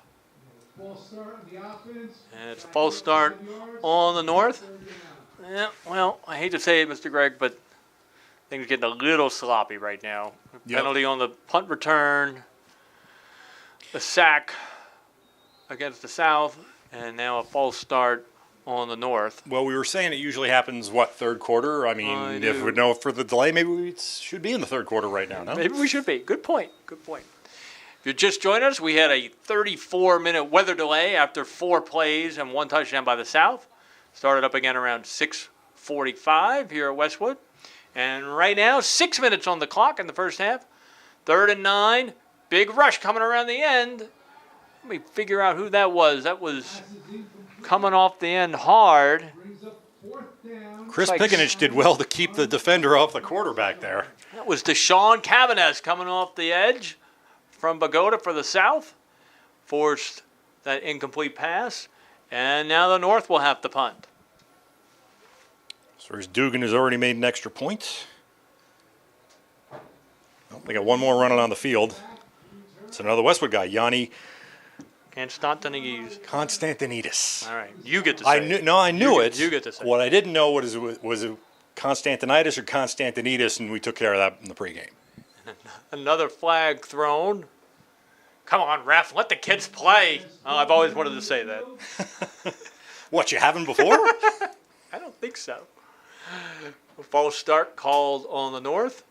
False start on the offense. And it's a false start on the north. Third down. Yeah, well, I hate to say it, Mr. Gregg, but things are getting a little sloppy right now. Yep. Penalty on the punt return, a sack against the south, and now a false start on the north. Well, we were saying it usually happens, third quarter? I mean, I if do. we know for the delay, maybe we should be in the third quarter right now, no? Maybe we should be. Good point. Good point. If you're just joining us, we had a 34-minute weather delay after 4 plays and 1 touchdown by the South. Started up again around 6:45 here at Westwood. And right now, 6 minutes on the clock in the first half. 3rd and 9. Big rush coming around the end. Let me figure out who that was. That was Passes incomplete. coming off the end hard. Brings up 4th down. Chris like- Pickenich did well to keep the defender off the quarterback there. That was Deshaun Cavanes coming off the edge from Bogota for the South. Forced that incomplete pass. And now the North will have to punt. So here's Dugan, who's already made an extra point. Oh, they got one more running on the field. It's another Westwood guy, Yanni Constantinides. Constantinidis. All right, you get to say it. I knew get- it. you get to say What I didn't know was it Constantinitis or Constantinidis, and we took care of that in the pregame. Another flag thrown. Come on, ref, let the kids play. Oh, I've always wanted to say that. What, you haven't before? I don't think so. A false start called on the North,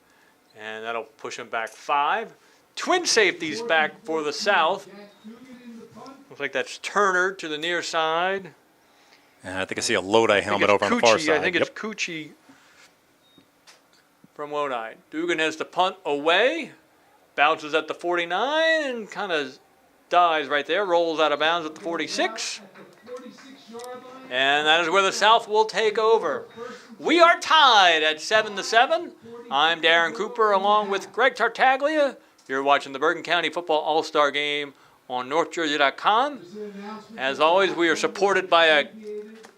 and that'll push them back 5. Twin safeties back for the South. Jack Dugan in the punt. Looks like that's Turner to the near side. And I think I see a Lodi helmet I over think on it's the far Cucci. side. I think it's Cucci from Lodi. Dugan has the punt away. Bounces at the 49 and kind of dies right there. Rolls out of bounds at the 46. At the 46-yard line. And that is where the South will take over. We are tied at 7-7. I'm Darren Cooper along with Greg Tartaglia. You're watching the Bergen County Football All-Star Game on NorthJersey.com. There's an announcement As always, we are supported by a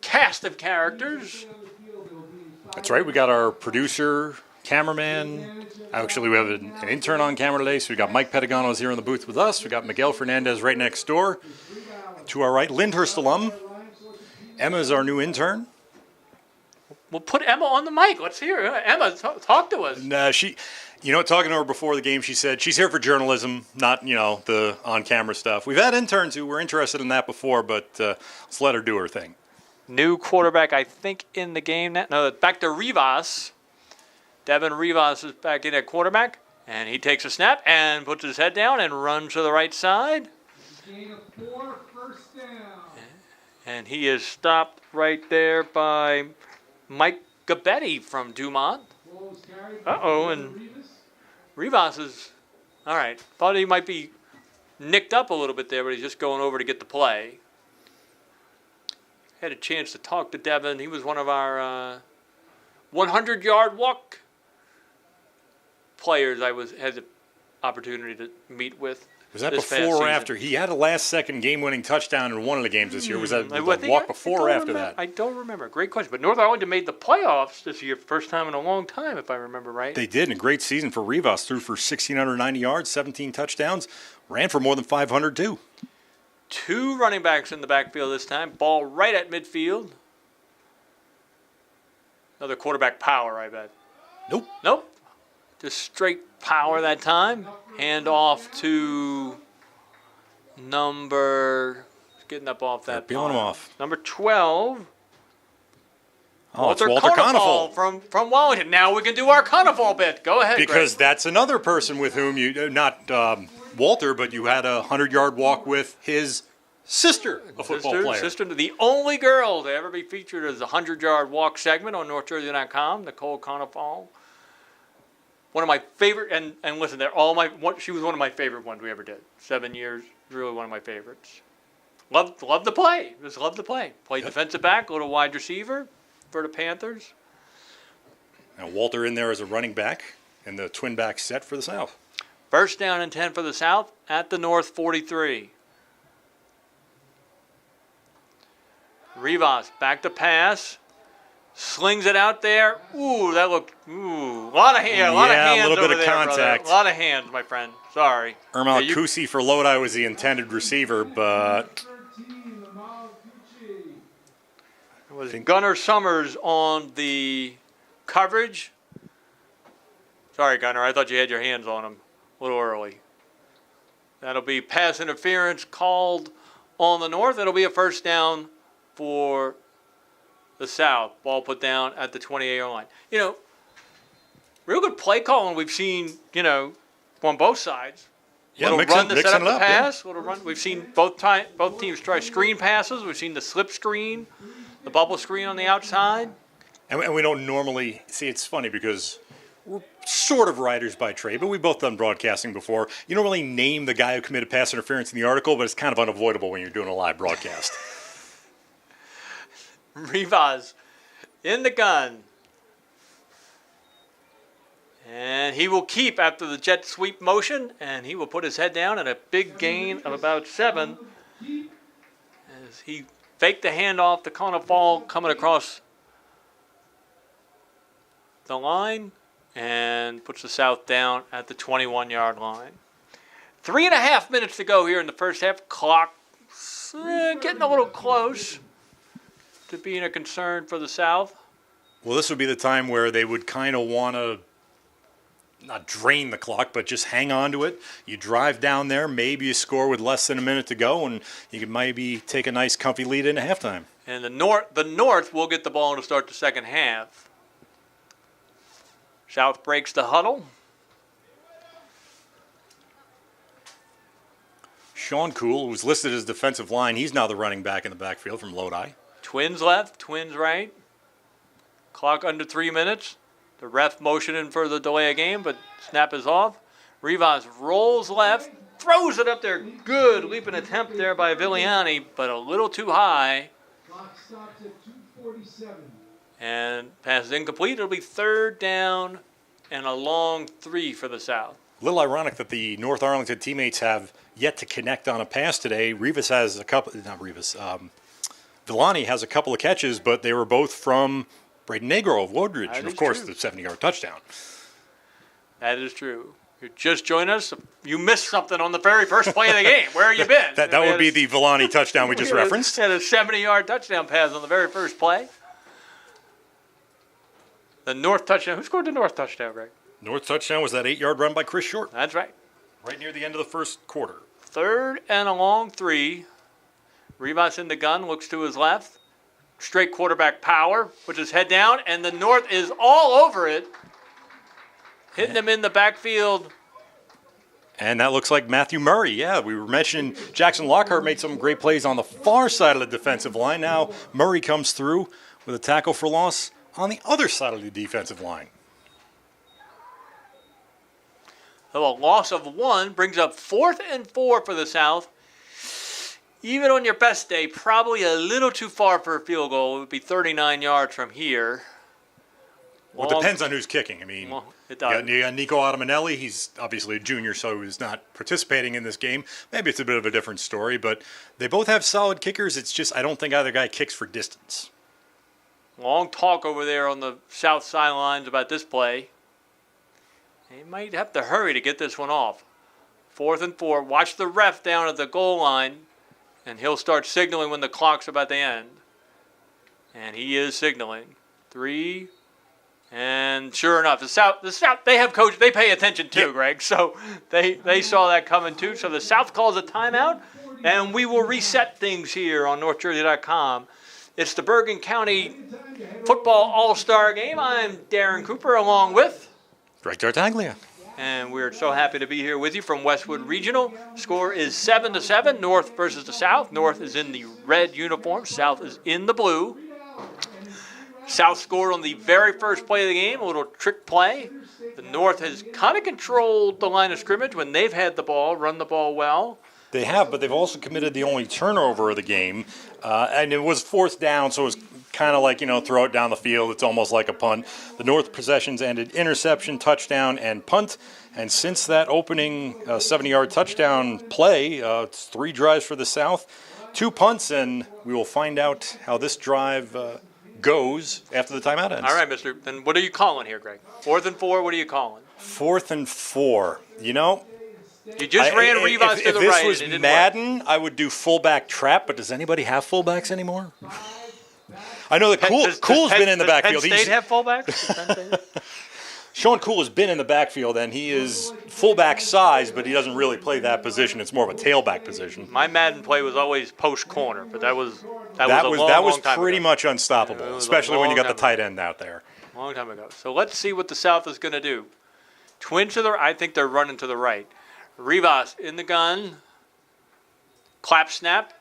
cast of characters. on the field. There will be 5 That's right. We got our producer, cameraman. Actually, we have an intern on camera today. So we got Mike Pedagano's here in the booth with us. We got Miguel Fernandez right next door. To our right, Lyndhurst alum. Emma's our new intern. We'll put Emma on the mic. Let's hear her. Emma, talk to us. And talking to her before the game, she said she's here for journalism, not, the on-camera stuff. We've had interns who were interested in that before, but let's let her do her thing. New quarterback, I think, in the game now. No, back to Rivas. Devin Rivas is back in at quarterback, and he takes a snap and puts his head down and runs to the right side. Gain of 4, 1st down. And he is stopped right there by Mike Gabetti from Dumont. Ball was carried. Uh-oh, and Rivas. Rivas is, all right, thought he might be nicked up a little bit there, but he's just going over to get the play. Had a chance to talk to Devin. He was one of our 100-yard walk players I had the opportunity to meet with. Was that this past before or season. after? He had a last-second game-winning touchdown in one of the games this year. Was that I the think walk I before don't or after remember. that? I don't remember. Great question. But North Arlington made the playoffs this year, first time in a long time, if I remember right. They did, and a great season for Rivas. Threw for 1,690 yards, 17 touchdowns, ran for more than 500 too. 2 running backs in the backfield this time. Ball right at midfield. Another quarterback power, I bet. Nope. Just straight power that time. Hand off to getting up off that. Peeling him off. Number 12. Oh, it's Walter Conifal Conifal. from Wellington. Now we can do our Conifal bit. Go ahead, Because Greg. that's another person with whom you, not Walter, but you had a 100-yard walk with his sister, a football player. Sister, the only girl to ever be featured as a 100-yard walk segment on NorthJersey.com, Nicole Conifal. One of my favorite, and listen, she was one of my favorite ones we ever did. 7 years, really one of my favorites. Loved to play. Just loved to play. Played defensive back, little wide receiver for the Panthers. Now Walter in there as a running back in the twin back set for the South. First down and 10 for the South at the North 43. Rivas back to pass. Slings it out there. Ooh, that looked. Ooh, a lot of hands. A little bit over of there, contact. brother. A lot of hands, my friend. Sorry. Ermal Yeah, Kusi for Lodi was the intended receiver, but 13, Amal Tucci. It was Gunnar Summers on the coverage. Sorry, Gunnar. I thought you had your hands on him a little early. That'll be pass interference called on the North. It'll be a first down for the South. Ball put down at the 28-yard line. Real good play calling we've seen, on both sides. Yeah, Little run to set up mixing it the up, yeah. pass. Little run. We've seen both teams try screen passes. We've seen the slip screen, the bubble screen on the outside. And we don't normally see. It's funny because we're sort of writers by trade, but we've both done broadcasting before. You don't really name the guy who committed pass interference in the article, but it's kind of unavoidable when you're doing a live broadcast. Rivas in the gun. And he will keep after the jet sweep motion, and he will put his head down at a big gain of about 7 as he faked the handoff to Conifal coming across the line and puts the South down at the 21-yard line. 3.5 minutes to go here in the first half. Clock getting a little close to being a concern for the South. Well, this would be the time where they would kind of want to not drain the clock, but just hang on to it. You drive down there, maybe you score with less than a minute to go, and you can maybe take a nice, comfy lead into halftime. And the North will get the ball to start the second half. South breaks the huddle. Sean Cool, who was listed as defensive line, he's now the running back in the backfield from Lodi. Twins left, Twins right. Clock under 3 minutes. The ref motioning for the delay of game, but snap is off. Rivas rolls left, throws it up there. Good leaping attempt there by Villiani, but a little too high. Clock stops at 2:47. And pass is incomplete. It'll be third down and a long 3 for the South. A little ironic that the North Arlington teammates have yet to connect on a pass today. Rivas has a couple, not Rivas, Villani has a couple of catches, but they were both from Braden Negro of Woodridge, That and of is course true. the 70-yard touchdown. That is true. You just joined us. You missed something on the very first play of the game. Where have you been? That would be the Villani touchdown we just referenced. Had a 70-yard touchdown pass on the very first play. The North touchdown. Who scored the North touchdown, Greg? North touchdown was that 8-yard run by Chris Short, That's right. right near the end of the first quarter. Third and a long 3. Rivas in the gun, looks to his left. Straight quarterback power, puts his head down, and the North is all over it. Hitting him in the backfield. And that looks like Matthew Murray. Yeah, we were mentioning Jackson Lockhart made some great plays on the far side of the defensive line. Now Murray comes through with a tackle for loss on the other side of the defensive line. So a loss of 1 brings up 4th and 4 for the South. even on your best day, probably a little too far for a field goal. It would be 39 yards from here. Well, it depends on who's kicking. I mean, Well, it you does. got Nico Ottamanelli. He's obviously a junior, so he's not participating in this game. Maybe it's a bit of a different story, but they both have solid kickers. It's just I don't think either guy kicks for distance. Long talk over there on the south sidelines about this play. They might have to hurry to get this one off. 4th and 4. Watch the ref down at the goal line, and he'll start signaling when the clock's about to end. And he is signaling. 3. And sure enough, the South, they have coach. They pay attention too, Greg. So they saw that coming too. So the South calls a timeout, and we will reset things here on NorthJersey.com. It's the Bergen County Football All-Star Game. I'm Darren Cooper, along with Greg Tartaglia. and we're so happy to be here with you from Westwood Regional. Score is 7-7. North versus the South. North is in the red uniform. South is in the blue. South scored on the very first play of the game, a little trick play. The North has kind of controlled the line of scrimmage when they've had the ball, run the ball well. They have, but they've also committed the only turnover of the game, and it was 4th down, so it was kind of like, throw it down the field. It's almost like a punt. The North possessions ended interception, touchdown, and punt. And since that opening 70-yard touchdown play, it's 3 drives for the South, 2 punts, and we will find out how this drive goes after the timeout ends. All right, mister. Then what are you calling here, Greg? 4th and 4, what are you calling? 4th and 4. You just ran Rivas to the right. If this was and it didn't Madden, I would do fullback trap, but does anybody have fullbacks anymore? I know that Cool's been in the backfield. Does Penn State have fullbacks? Sean Cool has been in the backfield, and he is fullback size, but he doesn't really play that position. It's more of a tailback position. My Madden play was always post corner, but that was pretty much unstoppable, especially when you got the tight end out there. Long time ago. So let's see what the South is going to do. Twin to the right. I think they're running to the right. Rivas in the gun. Clap snap.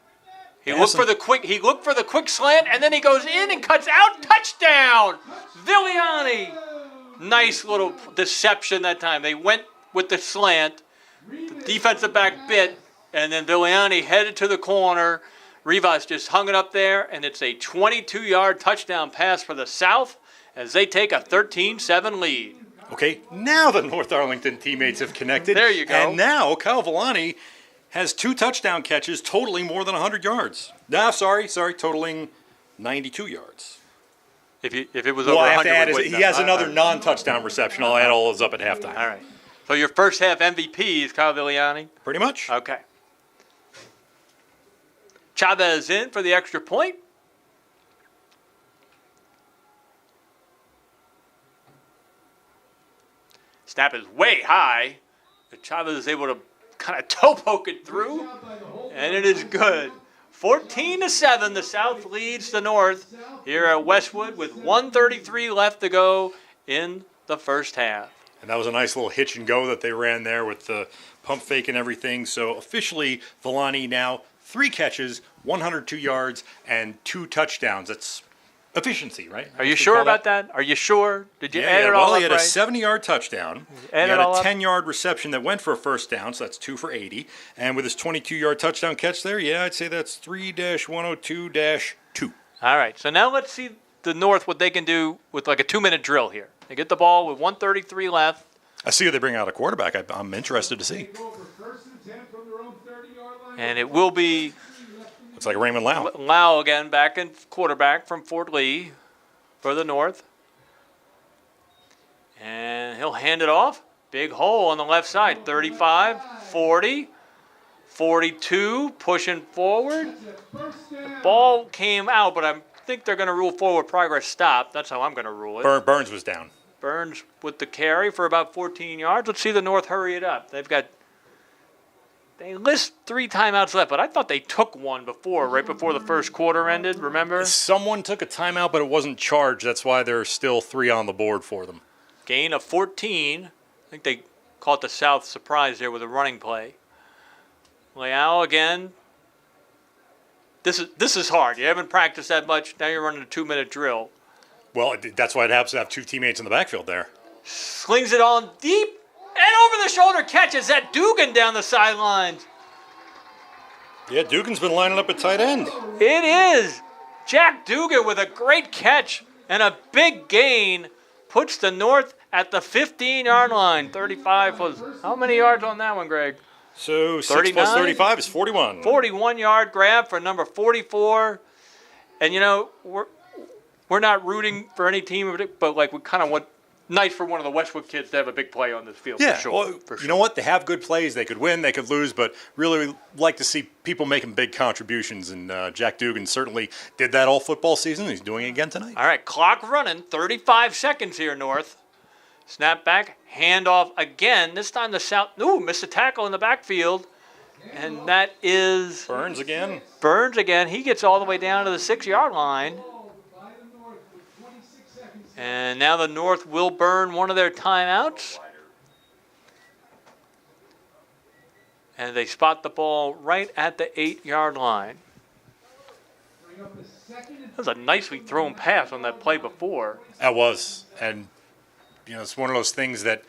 He looked for the quick slant, and then he goes in and cuts out. Touchdown! Viliani. Nice little deception that time. They went with the slant. The defensive back bit, and then Viliani headed to the corner. Rivas just hung it up there, and it's a 22-yard touchdown pass for the South as they take a 13-7 lead. Okay, now the North Arlington teammates have connected. There you go. And now Kyle Villani has 2 touchdown catches totaling more than 100 yards. No, sorry, totaling 92 yards. If it was over 100, he has another non-touchdown reception. I'll add all those up at halftime. All right. So your first half MVP is Kyle Viliani? Pretty much. Okay. Chavez in for the extra point. Snap is way high, but Chavez is able to kind of toe poke it through, and it is good. 14-7, the South leads the North here at Westwood with 1:33 left to go in the first half. And that was a nice little hitch and go that they ran there with the pump fake and everything. So officially, Villani now 3 catches, 102 yards, and 2 touchdowns. That's efficiency, right? Are you sure about that? Are you sure? Did you add it all up Well, he had a right? 70-yard touchdown. He had a 10-yard reception that went for a first down, so that's 2 for 80. And with his 22-yard touchdown catch there, I'd say that's 3-102-2. All right, so now let's see the North, what they can do with like a 2-minute drill here. They get the ball with 1:33 left. I see if they bring out a quarterback. I'm interested to see. And it will be It's like Raymond Lau. Lau again, back in quarterback from Fort Lee for the North. And he'll hand it off. Big hole on the left side. 35, 40, 42, pushing forward. The ball came out, but I think they're going to rule forward progress stop. That's how I'm going to rule it. Burns was down. Burns with the carry for about 14 yards. Let's see the North hurry it up. They list 3 timeouts left, but I thought they took one before, right before the first quarter ended, remember? Someone took a timeout, but it wasn't charged. That's why there's still 3 on the board for them. Gain of 14. I think they caught the South surprise there with a running play. Leal again. This is hard. You haven't practiced that much. Now you're running a 2-minute drill. Well, that's why it helps to have 2 teammates in the backfield there. Slings it on deep. And over the shoulder catches that Dugan down the sidelines. Yeah, Dugan's been lining up at tight end. It is. Jack Dugan with a great catch and a big gain puts the North at the 15-yard line. 35 was, how many yards on that one, Greg? So 6 39? plus 35 is 41. 41-yard grab for number 44. And, you know, we're not rooting for any team, but, like, we kind of want nice for one of the Westwood kids to have a big play on this field, Yeah, for sure. well, for sure. you know what? They have good plays. They could win, they could lose, but really we like to see people making big contributions, and Jack Dugan certainly did that all football season. He's doing it again tonight. All right, clock running, 35 seconds here, North. Snap back, handoff again. This time the South, missed a tackle in the backfield, and that is Burns again. Burns again. He gets all the way down to the 6-yard line. And now the North will burn one of their timeouts. And they spot the ball right at the 8-yard line. That was a nicely thrown pass on that play before. That was. And, you know, it's one of those things that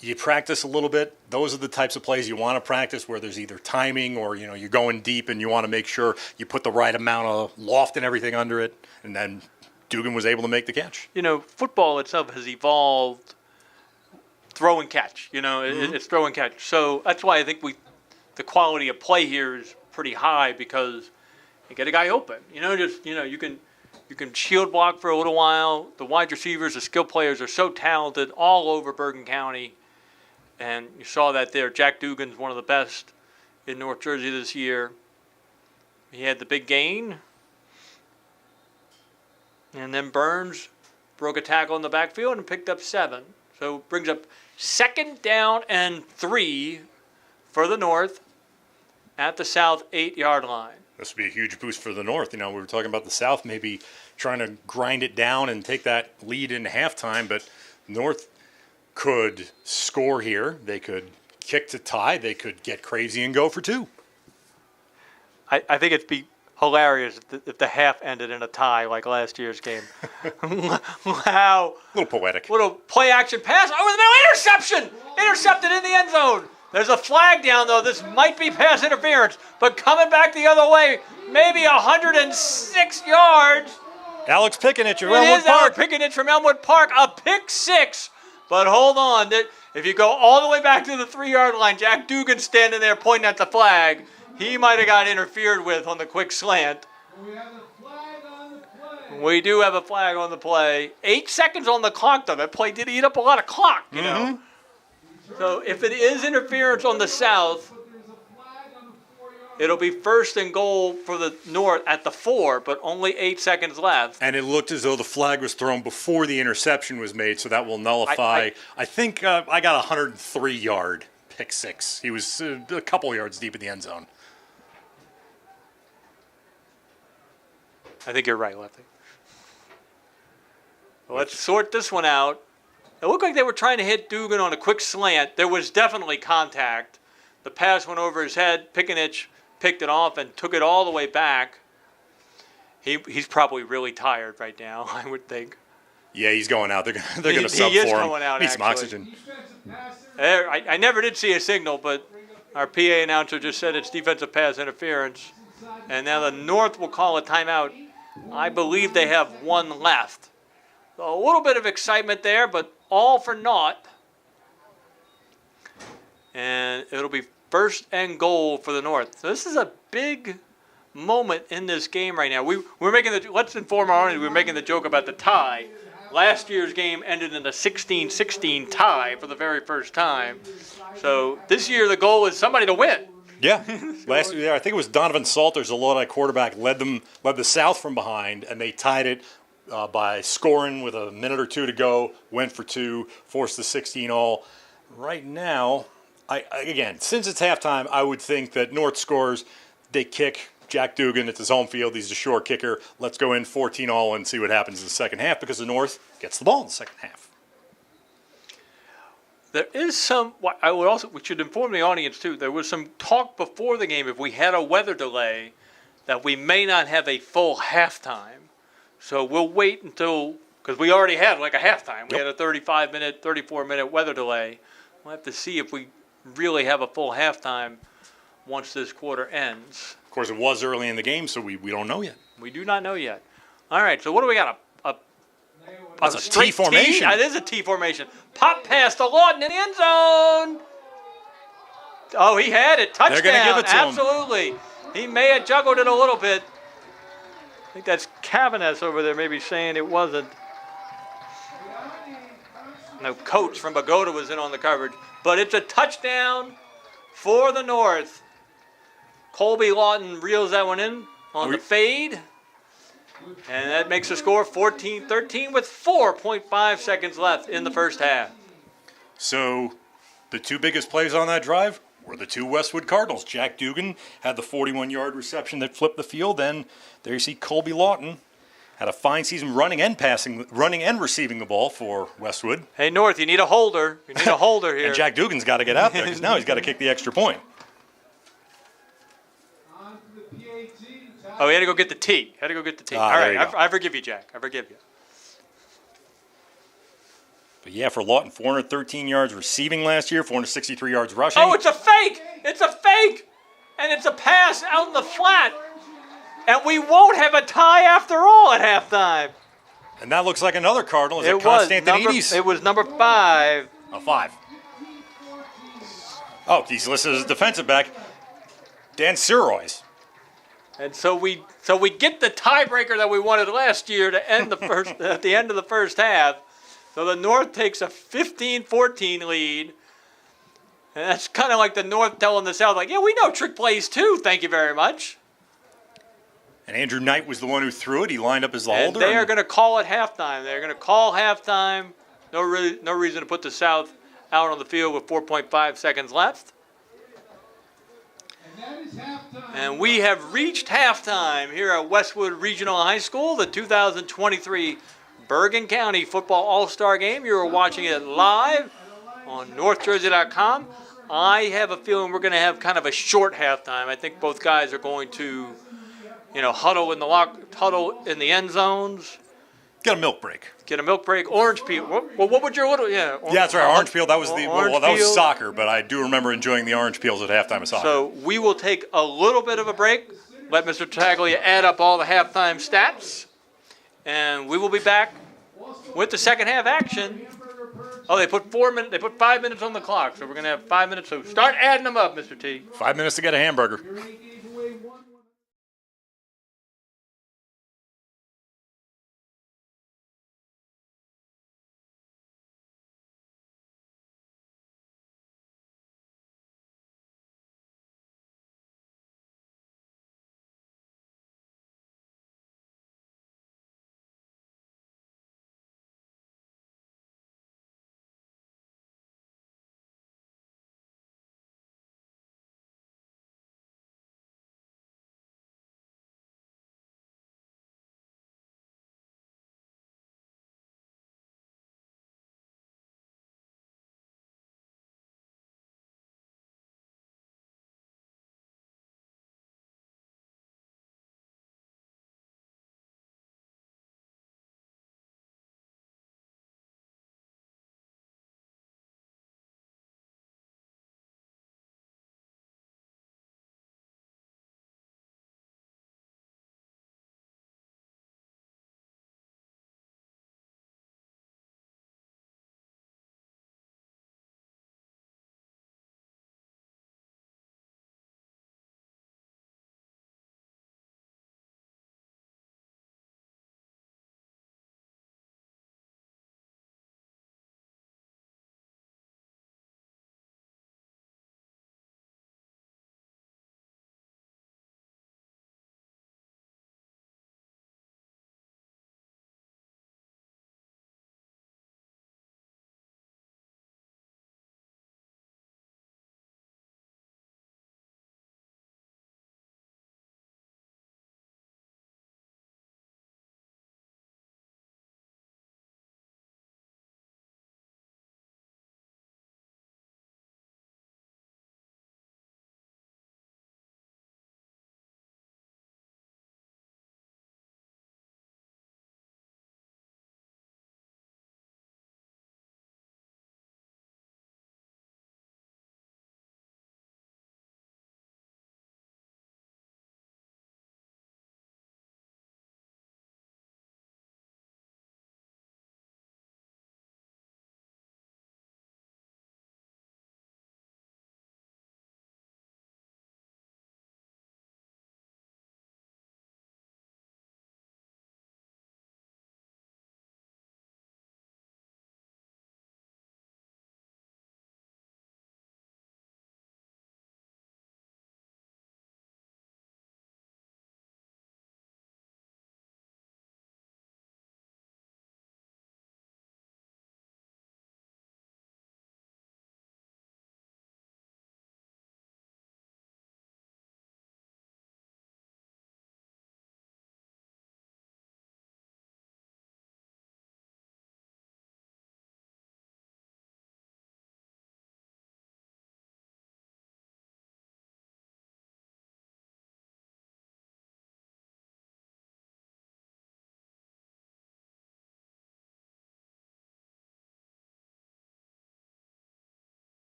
you practice a little bit. Those are the types of plays you want to practice where there's either timing or, you know, you're going deep and you want to make sure you put the right amount of loft and everything under it. And then Dugan was able to make the catch. You know, football itself has evolved throw and catch. You know, it's throw and catch. So that's why I think the quality of play here is pretty high because you get a guy open. You know, you can shield block for a little while. The wide receivers, the skill players are so talented all over Bergen County. And you saw that there. Jack Dugan's one of the best in North Jersey this year. He had the big gain. And then Burns broke a tackle in the backfield and picked up 7. So brings up 2nd down and 3 for the North at the South 8-yard line. This would be a huge boost for the North. You know, we were talking about the South maybe trying to grind it down and take that lead into halftime, but North could score here. They could kick to tie. They could get crazy and go for 2. I think it'd be hilarious if the half ended in a tie like last year's game. Wow. A little poetic. Little play action pass over the middle. Interception! Intercepted in the end zone. There's a flag down, though. This might be pass interference, but coming back the other way, maybe 106 yards. Alex Pickenich from It Elmwood is Park. Alex Pickenich from Elmwood Park. A pick 6. But hold on. If you go all the way back to the 3-yard line, Jack Dugan standing there pointing at the flag. He might have got interfered with on the quick slant. We have a flag on the play. We do have a flag on the play. 8 seconds on the clock, though. That play did eat up a lot of clock, you know. So if it is interference on the South, But there's a flag on the 4-yard. it'll be 1st and goal for the North at the 4, but only 8 seconds left. And it looked as though the flag was thrown before the interception was made, so that will nullify. I think I got a 103-yard pick 6. He was a couple yards deep in the end zone. I think you're right, Lefty. Well, let's sort this one out. It looked like they were trying to hit Dugan on a quick slant. There was definitely contact. The pass went over his head. Pickenich picked it off and took it all the way back. He's probably really tired right now, I would think. Yeah, he's going out. They're going to sub He is for him. going out, Need some actually. oxygen. Defensive passer. I never did see a signal, but our PA announcer just said it's defensive pass interference. And now the North will call a timeout. I believe they have 1 left. So a little bit of excitement there, but all for naught. And it'll be 1st and goal for the North. So this is a big moment in this game right now. We're making let's inform our audience, we're making the joke about the tie. Last year's game ended in a 16-16 tie for the very first time. So this year the goal is somebody to win. Yeah, last year I think it was Donovan Salters, the Lodi quarterback, led the South from behind, and they tied it by scoring with a minute or 2 to go. Went for 2, forced the 16-all. Right now, again, since it's halftime, I would think that North scores. They kick Jack Dugan. It's his home field. He's a short kicker. Let's go in 14-all and see what happens in the second half because the North gets the ball in the second half. There is some. We should inform the audience too. There was some talk before the game if we had a weather delay, that we may not have a full halftime. So we'll wait until because we already had like a halftime. We had a 35-minute, 34-minute weather delay. We'll have to see if we really have a full halftime once this quarter ends. Of course, it was early in the game, so we don't know yet. We do not know yet. All right, so what do we got? That's a straight T formation. It is a T formation. Pop pass to Lawton in the end zone. Oh, he had it. Touchdown. They're going to give it to him. Absolutely. He may have juggled it a little bit. I think that's Cavanis over there maybe saying it wasn't. No, Coates from Pagoda was in on the coverage. But it's a touchdown for the North. Colby Lawton reels that one in on the fade. And that makes the score 14-13 with 4.5 seconds left in the first half. So the two biggest plays on that drive were the two Westwood Cardinals. Jack Dugan had the 41-yard reception that flipped the field. Then there you see Colby Lawton had a fine season running and receiving the ball for Westwood. Hey, North, you need a holder. You need a holder here. And Jack Dugan's got to get out there because now he's got to kick the extra point. Oh, he had to go get the tee. All right, I forgive you, Jack. I forgive you. But yeah, for Lawton, 413 yards receiving last year, 463 yards rushing. Oh, it's a fake! It's a fake! And it's a pass out in the flat. And we won't have a tie after all at halftime. And that looks like another Cardinal. Is it Constantinides? It was number 5. A 5. Oh, he's listed as a defensive back. Dan Sirois. And so we get the tiebreaker that we wanted last year to end the first at the end of the first half. So the North takes a 15-14 lead. And that's kind of like the North telling the South, like, yeah, we know trick plays too. Thank you very much. And Andrew Knight was the one who threw it. He lined up as the And holder. they are going to call it halftime. They're going to call halftime. No reason to put the South out on the field with 4.5 seconds left. And we have reached halftime here at Westwood Regional High School, the 2023 Bergen County Football All-Star Game. You're watching it live on NorthJersey.com. I have a feeling we're going to have kind of a short halftime. I think both guys are going to, huddle in the end zones. Get a milk break. Orange peel. Well, what would your little Yeah, that's right. Orange peel. That was that was peel. soccer, but I do remember enjoying the orange peels at halftime of soccer. So we will take a little bit of a break. Let Mr. Taglia add up all the halftime stats, and we will be back with the second half action. Oh, they put 4 minutes. They put 5 minutes on the clock, so we're gonna have 5 minutes. So start adding them up, Mr. T. 5 minutes to get a hamburger.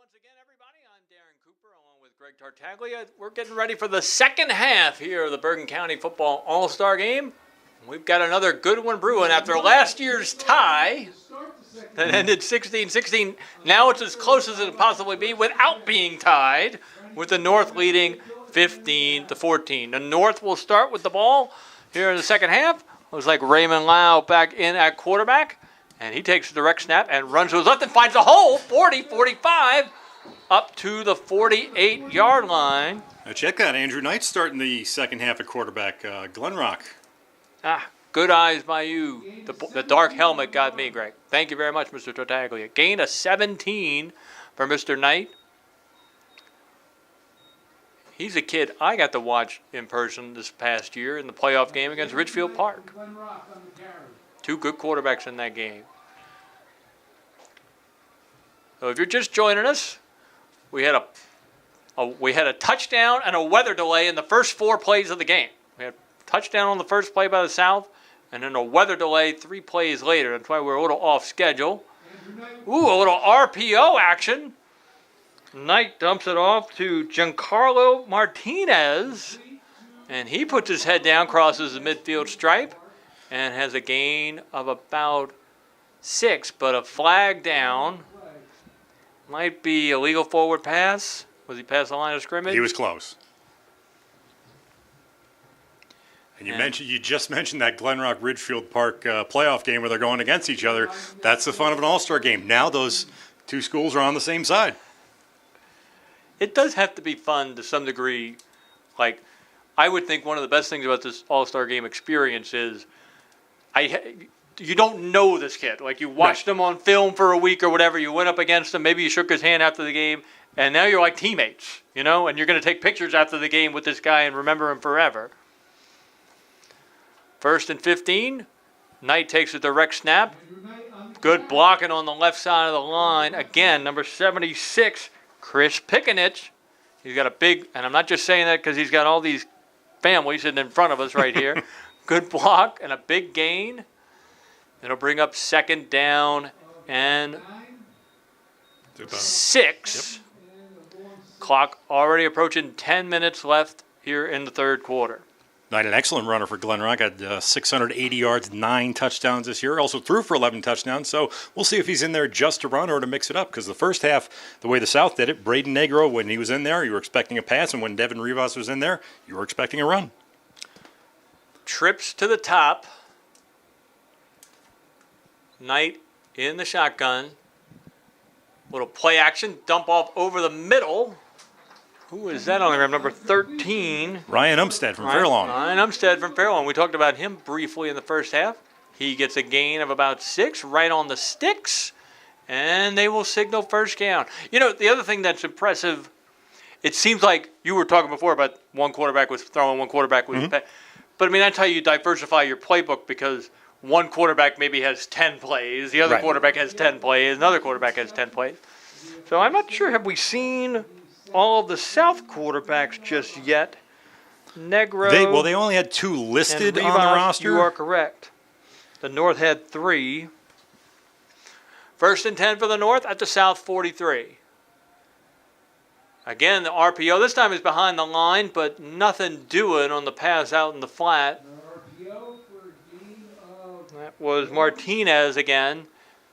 once again, everybody. I'm Darren Cooper along with Greg Tartaglia. We're getting ready for the second half here of the Bergen County Football All-Star Game. We've got another good one brewing after last year's tie that ended 16-16. Now it's as close as it could possibly be without being tied, with the North leading 15-14. The North will start with the ball here in the second half. Looks like Raymond Lau back in at quarterback. And he takes a direct snap and runs to his left and finds a hole, 40-45, up to the 48-yard line. Now check that. Andrew Knight starting the second half at quarterback. Glen Rock. Good eyes by you. The dark helmet got me, Greg. Thank you very much, Mr. Tartaglia. Gain of 17 for Mr. Knight. He's a kid I got to watch in person this past year in the playoff game against Ridgefield Park. Two good quarterbacks in that game. So if you're just joining us, we had a touchdown and a weather delay in the first 4 plays of the game. We had a touchdown on the first play by the South, and then a weather delay 3 plays later. That's why we're a little off schedule. Ooh, a little RPO action. Knight dumps it off to Giancarlo Martinez, and he puts his head down, crosses the midfield stripe, and has a gain of about 6, but a flag down. Might be a legal forward pass. Was he past the line of scrimmage? He was close. And you just mentioned that Glen Rock Ridgefield Park playoff game where they're going against each other. That's the fun of an all-star game. Now those two schools are on the same side. It does have to be fun to some degree. Like, I would think one of the best things about this all-star game experience is you don't know this kid. Like, you watched him on film for a week or whatever. You went up against him. Maybe you shook his hand after the game. And now you're like teammates, you know? And you're going to take pictures after the game with this guy and remember him forever. 1st and 15. Knight takes a direct snap. Good blocking on the left side of the line. Again, number 76, Chris Pickenich. He's got a big, and I'm not just saying that because he's got all these families sitting in front of us right here. Good block and a big gain. It'll bring up 2nd down and 6. Yep. Clock already approaching 10 minutes left here in the third quarter. Knight, an excellent runner for Glen Rock. Had 680 yards, 9 touchdowns this year. Also threw for 11 touchdowns. So we'll see if he's in there just to run or to mix it up. Because the first half, the way the South did it, Braden Negro, when he was in there, you were expecting a pass. And when Devin Rivas was in there, you were expecting a run. Trips to the top. Knight in the shotgun. Little play action. Dump off over the middle. Who is that on there? Number 13. Ryan Umstead from Fairlawn. Ryan Umstead from Fairlawn. We talked about him briefly in the first half. He gets a gain of about 6 right on the sticks. And they will signal first down. You know, the other thing that's impressive, it seems like you were talking before about one quarterback was throwing, one quarterback was... But, I mean, that's how you diversify your playbook because one quarterback maybe has 10 plays. The other quarterback has 10 plays. Another quarterback has 10 plays. So I'm not sure, have we seen all of the South quarterbacks just yet? Negro. They only had 2 listed on the roster. You are correct. The North had 3. 1st and 10 for the North at the South 43. Again, the RPO this time is behind the line, but nothing doing on the pass out in the flat. That was Martinez again,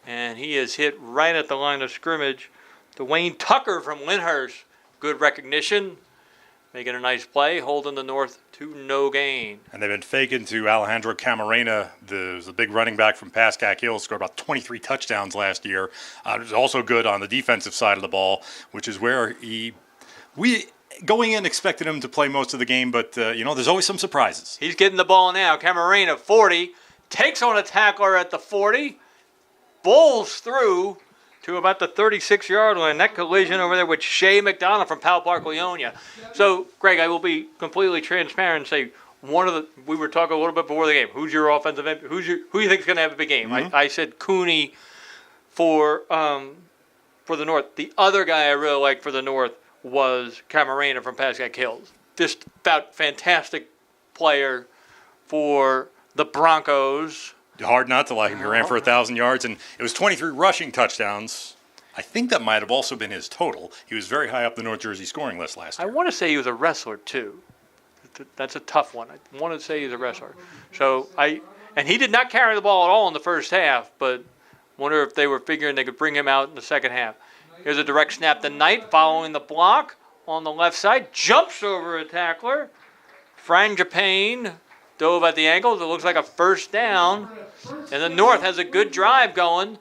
and he is hit right at the line of scrimmage. Dwayne Tucker from Lyndhurst. Good recognition, making a nice play, holding the North to no gain. And they've been faking to Alejandro Camarena, the big running back from Pascack Hill, scored about 23 touchdowns last year. He was also good on the defensive side of the ball, which is where we going in expected him to play most of the game, but there's always some surprises. He's getting the ball now. Camarena, 40, takes on a tackler at the 40, bowls through to about the 36-yard line. That collision over there with Shea McDonald from Powell Park, Leonia. So, Greg, I will be completely transparent and say we were talking a little bit before the game. Who's your offensive end? Who you think is going to have a big game? I said Cooney for the North. The other guy I really liked for the North was Camarena from Pascack Hills. Just about fantastic player for the Broncos. Hard not to like him. He ran for 1,000 yards, and it was 23 rushing touchdowns. I think that might have also been his total. He was very high up the North Jersey scoring list last I year. want to say he was a wrestler too. That's a tough one. I want to say he's a wrestler. And he did not carry the ball at all in the first half, but wonder if they were figuring they could bring him out in the second half. Here's a direct snap to Knight following the block on the left side. Jumps over a tackler. Frangipane dove at the ankles. It looks like a first down. And the North has a good drive going.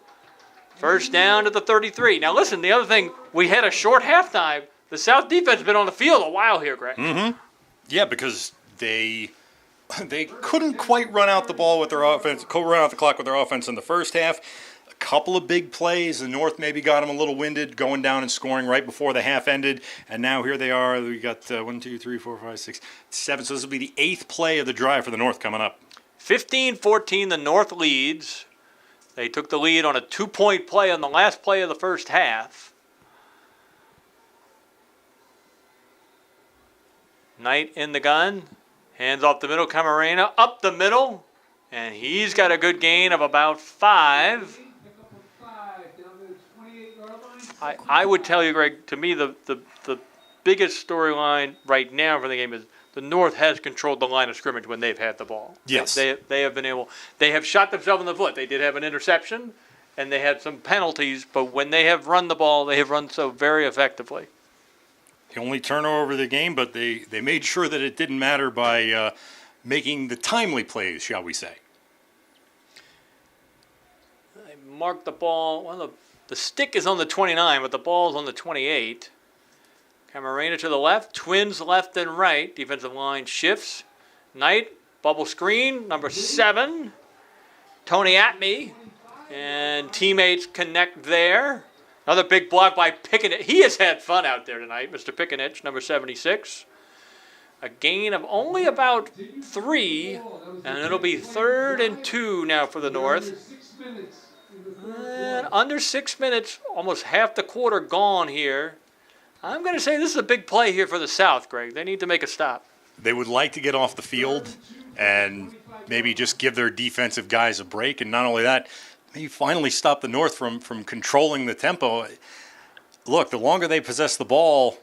First down to the 33. Now listen, the other thing, we had a short halftime. The South defense has been on the field a while here, Greg. Mm-hmm. Yeah, because they couldn't quite run out the ball with their offense, run out the clock with their offense in the first half. A couple of big plays. The North maybe got them a little winded, going down and scoring right before the half ended. And now here they are. We got 1, 2, 3, 4, 5, 6, 7. So this will be the 8th play of the drive for the North coming up. 15-14, the North leads. They took the lead on a 2-point play on the last play of the first half. Knight in the gun. Hands off the middle. Camarena up the middle. And he's got a good gain of about 5. I would tell you, Greg, to me the biggest storyline right now for the game is the North has controlled the line of scrimmage when they've had the ball. Yes. They have been able, they have shot themselves in the foot. They did have an interception and they had some penalties, but when they have run the ball, they have run so very effectively. The only turnover of the game, but they made sure that it didn't matter by making the timely plays, shall we say. They marked the ball. Well, the stick is on the 29, but the ball is on the 28. Camarena to the left. Twins left and right. Defensive line shifts. Knight, bubble screen, number 7. Tony Atme and teammates connect there. Another big block by Pickenich. He has had fun out there tonight, Mr. Pickenich, number 76. A gain of only about 3, and it'll be 3rd and 2 now for the North. And under 6 minutes, almost half the quarter gone here. I'm going to say this is a big play here for the South, Greg. They need to make a stop. They would like to get off the field and maybe just give their defensive guys a break, and not only that, maybe finally stop the North from controlling the tempo. Look, the longer they possess the ball,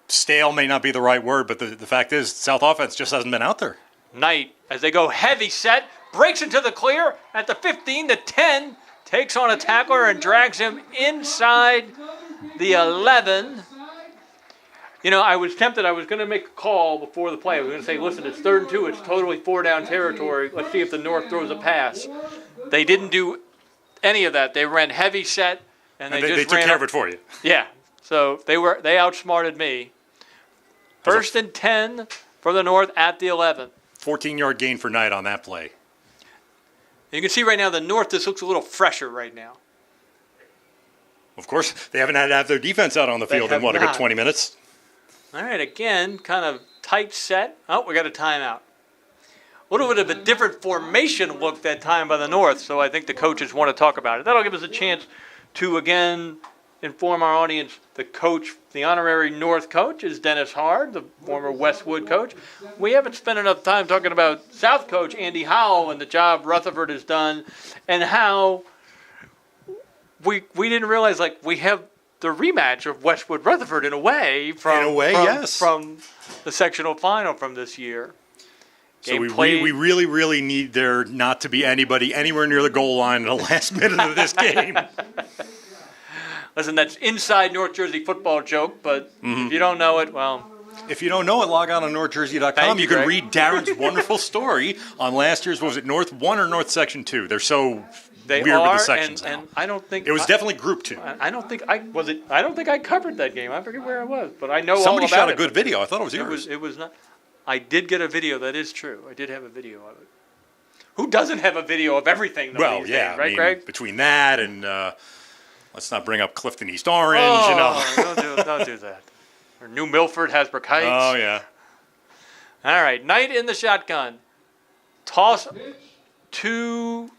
stale may not be the right word, but the fact is, South offense just hasn't been out there. Knight, as they go heavy set, breaks into the clear at the 15, the 10, takes on a tackler and drags him inside the 11. You know, I was tempted. I was going to make a call before the play. I was going to say, listen, it's 3rd and 2. It's totally 4-down territory. Let's see if the North throws a pass. They didn't do any of that. They ran heavy set, and they just took care of it for you. Yeah. So they outsmarted me. 1st and 10 for the North at the 11. 14-yard gain for Knight on that play. You can see right now the North, this looks a little fresher right now. Of course, they haven't had to have their defense out on the field in, a good 20 minutes? All right, again, kind of tight set. Oh, we got a timeout. A little bit of a different formation look that time by the North, so I think the coaches want to talk about it. That'll give us a chance to, again, inform our audience. The coach, the honorary North coach, is Dennis Hard, the former Westwood coach. We haven't spent enough time talking about South coach Andy Howell and the job Rutherford has done, and how we didn't realize, like, we have the rematch of Westwood Rutherford in a way from the sectional final from this year. So we really, really need there not to be anybody anywhere near the goal line in the last minute of this game. Listen, that's inside North Jersey football joke, but if you don't know it, well. If you don't know it, log on to NorthJersey.com. You can read Darren's wonderful story on last year's, what was it, North 1 or North Section 2? They're so weird with the sections now. And I don't think it was definitely Group 2. I don't think I covered that game. I forget where I was, but I know somebody all about shot it. a good video. I thought it was yours. It was not. I did get a video. That is true. I did have a video of it. Who doesn't have a video of everything? Well, these yeah, days, right, Greg? Between that and let's not bring up Clifton East Orange. Don't do that. Or New Milford, Hasbrook Heights. Oh yeah. All right, Knight in the shotgun. Toss to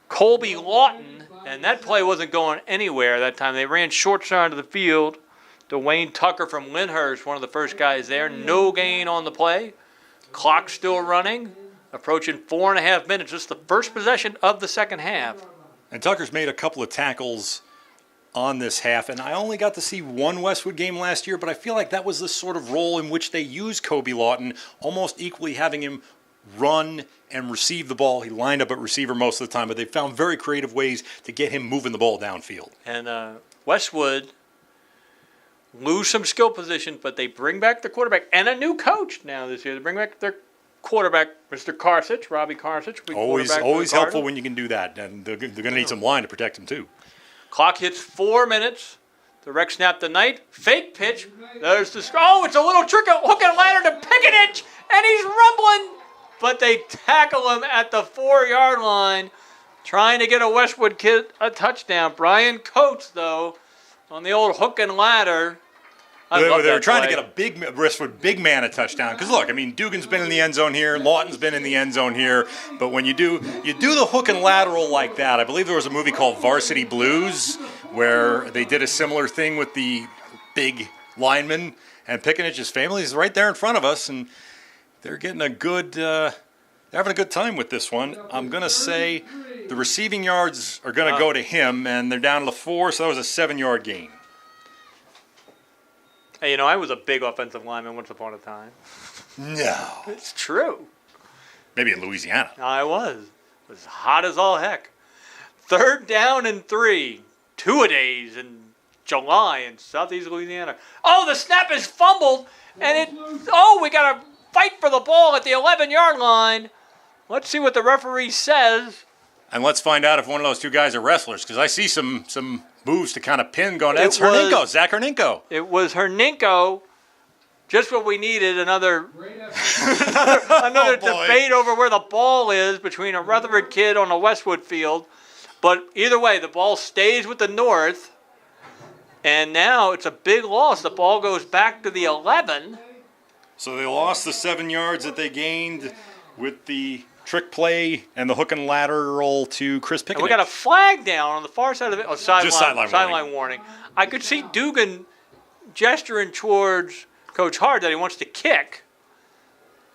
Colby Lawton, and that play wasn't going anywhere that time. They ran short side of the field. Dwayne Tucker from Lyndhurst, one of the first guys there. No gain on the play. Clock still running. Approaching 4.5 minutes. Just the first possession of the second half. And Tucker's made a couple of tackles on this half, and I only got to see one Westwood game last year, but I feel like that was the sort of role in which they used Kobe Lawton, almost equally having him run and receive the ball. He lined up at receiver most of the time, but they found very creative ways to get him moving the ball downfield. And Westwood lose some skill position, but they bring back the quarterback and a new coach now this year. They bring back their quarterback, Mr. Karsich, Robbie Karsich. Always helpful when you can do that, and they're going to need some line to protect him too. Clock hits 4 minutes. The rec snap tonight. Fake pitch. There's the it's a little trick of hook and ladder to Pickenich, and he's rumbling. But they tackle him at the 4-yard line, trying to get a Westwood kid a touchdown. Brian Coates, though, on the old hook and ladder. They were trying to get a Westwood big man a touchdown. Because look, I mean, Dugan's been in the end zone here, Lawton's been in the end zone here. But when you do the hook and lateral like that, I believe there was a movie called Varsity Blues where they did a similar thing with the big lineman, and Pickenich's family is right there in front of us, and they're getting they're having a good time with this one. I'm gonna say the receiving yards are gonna go to him, and they're down to the 4, so that was a 7-yard gain. Hey, I was a big offensive lineman once upon a time. No. It's true. Maybe in Louisiana. I was. It was hot as all heck. 3rd down and 3. 2-a-days in July in southeast Louisiana. Oh, the snap is fumbled, and we got to fight for the ball at the 11-yard line. Let's see what the referee says. And let's find out if one of those two guys are wrestlers, because I see some moves to kind of pin going. It's Herninko, Zach Herninko. It was Herninko. Just what we needed, another debate over where the ball is between a Rutherford kid on a Westwood field. But either way, the ball stays with the North. And now it's a big loss. The ball goes back to the 11. So they lost the 7 yards that they gained with the trick play and the hook and lateral to Chris Pickett. And we got a flag down on the far side of it. Sideline warning. I could see Dugan gesturing towards Coach Hart that he wants to kick.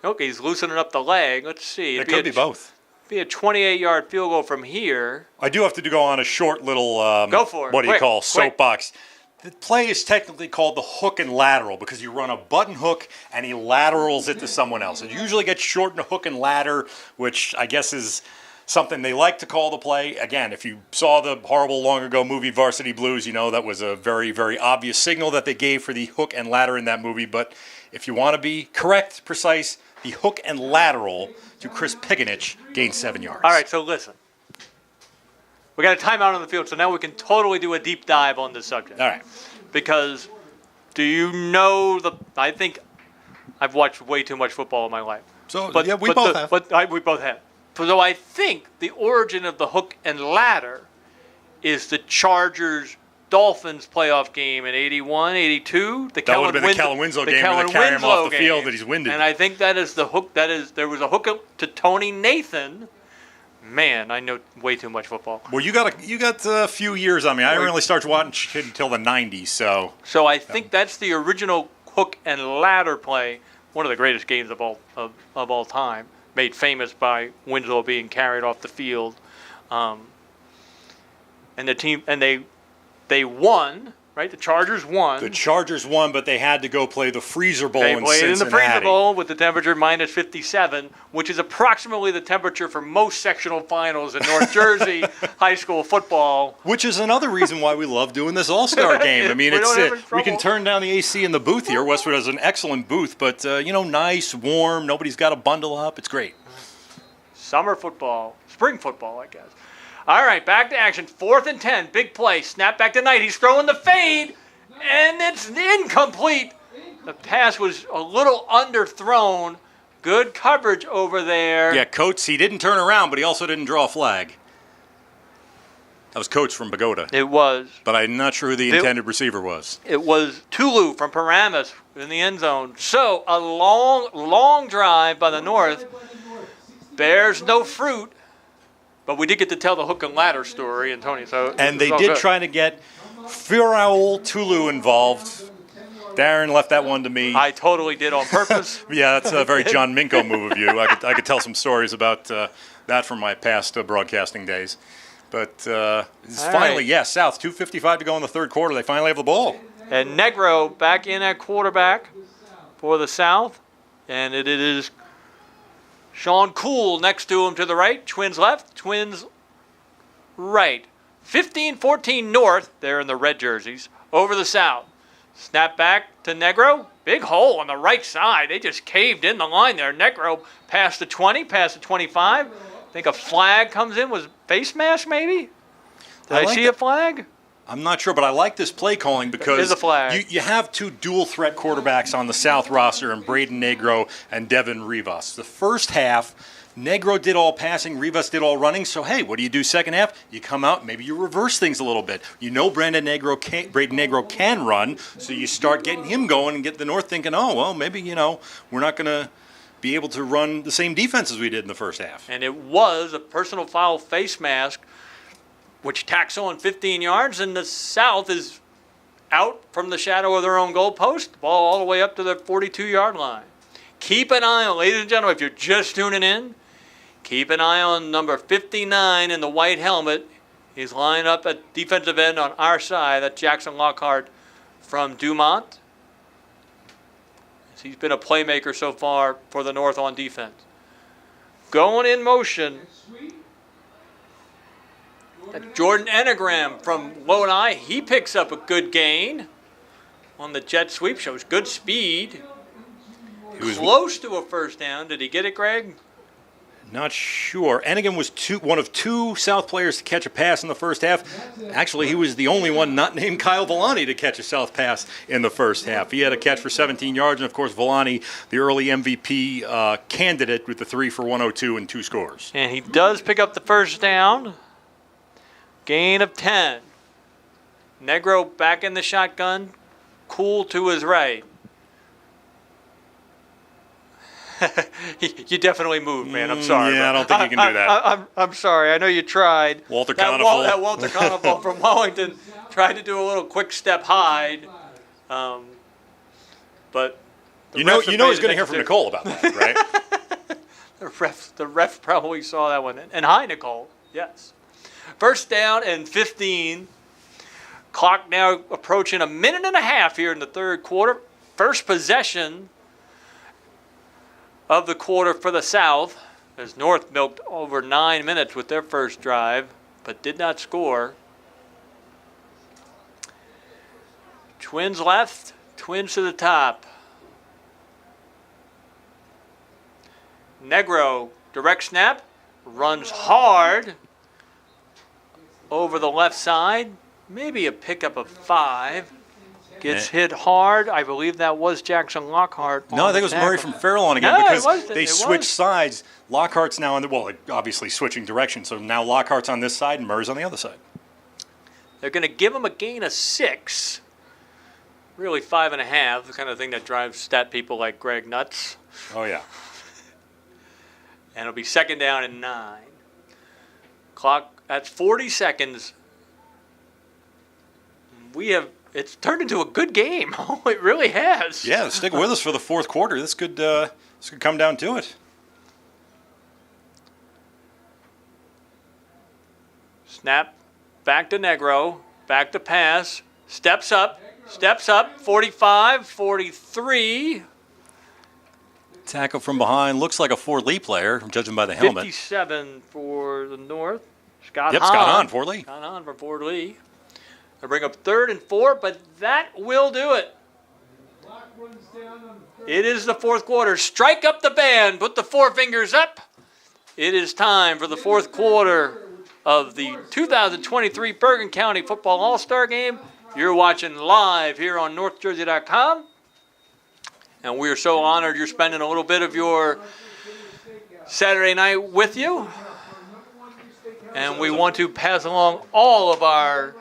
Okay, he's loosening up the leg. Let's see. It could be both. Be a 28-yard field goal from here. I do have to go on a short little, go for it. What do you call, soapbox. The play is technically called the hook and lateral because you run a button hook and he laterals it to someone else. It usually gets shortened to hook and ladder, which I guess is something they like to call the play. Again, if you saw the horrible long ago movie Varsity Blues, you know that was a very, very obvious signal that they gave for the hook and ladder in that movie. But if you want to be correct, precise, the hook and lateral to Chris Pickenic gained 7 yards. All right, so listen. We got a timeout on the field, so now we can totally do a deep dive on this subject. All right. Because do you know I think I've watched way too much football in my life. So, we both have. We both have. So I think the origin of the hook and ladder is the Chargers-Dolphins playoff game in 81, 82. That would have been the Kellen Winslow game where they carry him off the field that he's winded. And I think that is the hook. There was a hook to Tony Nathan. Man, I know way too much football. Well, you got a few years on me. I didn't really start watching until the 90s, so. So I think that's the original hook and ladder play, one of the greatest games of all time, made famous by Winslow being carried off the field, and the team they won. Right, the Chargers won. The Chargers won, but they had to go play the Freezer Bowl in Cincinnati. They played in the Freezer Bowl with the temperature minus 57, which is approximately the temperature for most sectional finals in North Jersey high school football. Which is another reason why we love doing this All-Star game. I mean, we can turn down the AC in the booth here. Westwood has an excellent booth, but, nice, warm. Nobody's got to bundle up. It's great. Summer football, spring football, I guess. All right, back to action. 4th and 10. Big play. Snap back to Knight. He's throwing the fade, and it's incomplete. The pass was a little underthrown. Good coverage over there. Yeah, Coates, he didn't turn around, but he also didn't draw a flag. That was Coates from Bogota. It was. But I'm not sure who the intended receiver was. It was Tulu from Paramus in the end zone. So a long, long drive by the North. Bears no fruit. But we did get to tell the hook and ladder story, and Tony. And they did try to get Firaul Tulu involved. Darren left that one to me. I totally did on purpose. Yeah, that's a very John Minko move of you. I could tell some stories about that from my past broadcasting days. But it's All finally, right. South, 2:55 to go in the third quarter. They finally have the ball. And Negro back in at quarterback for the South. And it is Sean Cool next to him to the right. Twins left, Twins right. 15-14 North, they're in the red jerseys, over the South. Snap back to Negro. Big hole on the right side. They just caved in the line there. Negro past the 20, past the 25. I think a flag comes in. Was face mask maybe? Did I like see it. a flag? I'm not sure, but I like this play calling because is a flag. You have two dual threat quarterbacks on the South roster, and Braden Negro and Devin Rivas. The first half, Negro did all passing, Rivas did all running. So hey, what do you do second half? You come out, maybe you reverse things a little bit. You know Braden Negro can run, so you start getting him going and get the North thinking, oh well, maybe we're not going to be able to run the same defense as we did in the first half. And it was a personal foul face mask, which tacks on 15 yards, and the South is out from the shadow of their own goalpost, the ball all the way up to the 42-yard line. Keep an eye on, ladies and gentlemen, if you're just tuning in, keep an eye on number 59 in the white helmet. He's lined up at defensive end on our side. That's Jackson Lockhart from Dumont. He's been a playmaker so far for the North on defense. Going in motion, Jordan Enneagram from Lodi. He picks up a good gain on the jet sweep. Shows good speed. He was Close to a first down. Did he get it, Greg? not sure. Ennigan was one of two South players to catch a pass in the first half. Actually, he was the only one not named Kyle Villani to catch a South pass in the first half. He had a catch for 17 yards, and of course, Villani, the early MVP candidate with the 3 for 102 and 2 scores. And he does pick up the first down. Gain of 10. Negro back in the shotgun. Cool to his right. You definitely moved, man. I'm sorry. Yeah, I don't think you can do that. I'm sorry. I know you tried. Walter that Conifol. That Walter Conifol from Wellington tried to do a little quick step hide. But you know he's going to hear from Nicole about that, right? The ref probably saw that one. And hi, Nicole. Yes. First down and 15. Clock now approaching a minute and a half here in the third quarter. First possession of the quarter for the South, as North milked over 9 minutes with their first drive, but did not score. Twins left, Twins to the top. Negro, direct snap, runs hard over the left side. Maybe a pickup of 5. Gets hit hard. I believe that was Jackson Lockhart. No, I think it was Murray from Fairlawn again because they switched sides. Lockhart's now on obviously switching direction. So now Lockhart's on this side and Murray's on the other side. They're going to give him a gain of 6. Really 5.5, the kind of thing that drives stat people like Greg nuts. Oh, yeah. And it'll be second down and 9. Clock, that's 40 seconds. It's turned into a good game. Oh, it really has. Yeah, stick with us for the fourth quarter. This could come down to it. Snap, back to Negro, back to pass, steps up, 45, 43. Tackle from behind. Looks like a Fort Lee player, judging by the helmet. 57 for the North. Scott Scott Hahn, Fort Lee. Scott Hahn for Fort Lee. They'll bring up 3rd and 4, but that will do it. It is the fourth quarter. Strike up the band. Put the 4 fingers up. It is time for the fourth quarter of the 2023 Bergen County Football All-Star Game. You're watching live here on NorthJersey.com. And we are so honored you're spending a little bit of your Saturday night with you. And we want to pass along all of our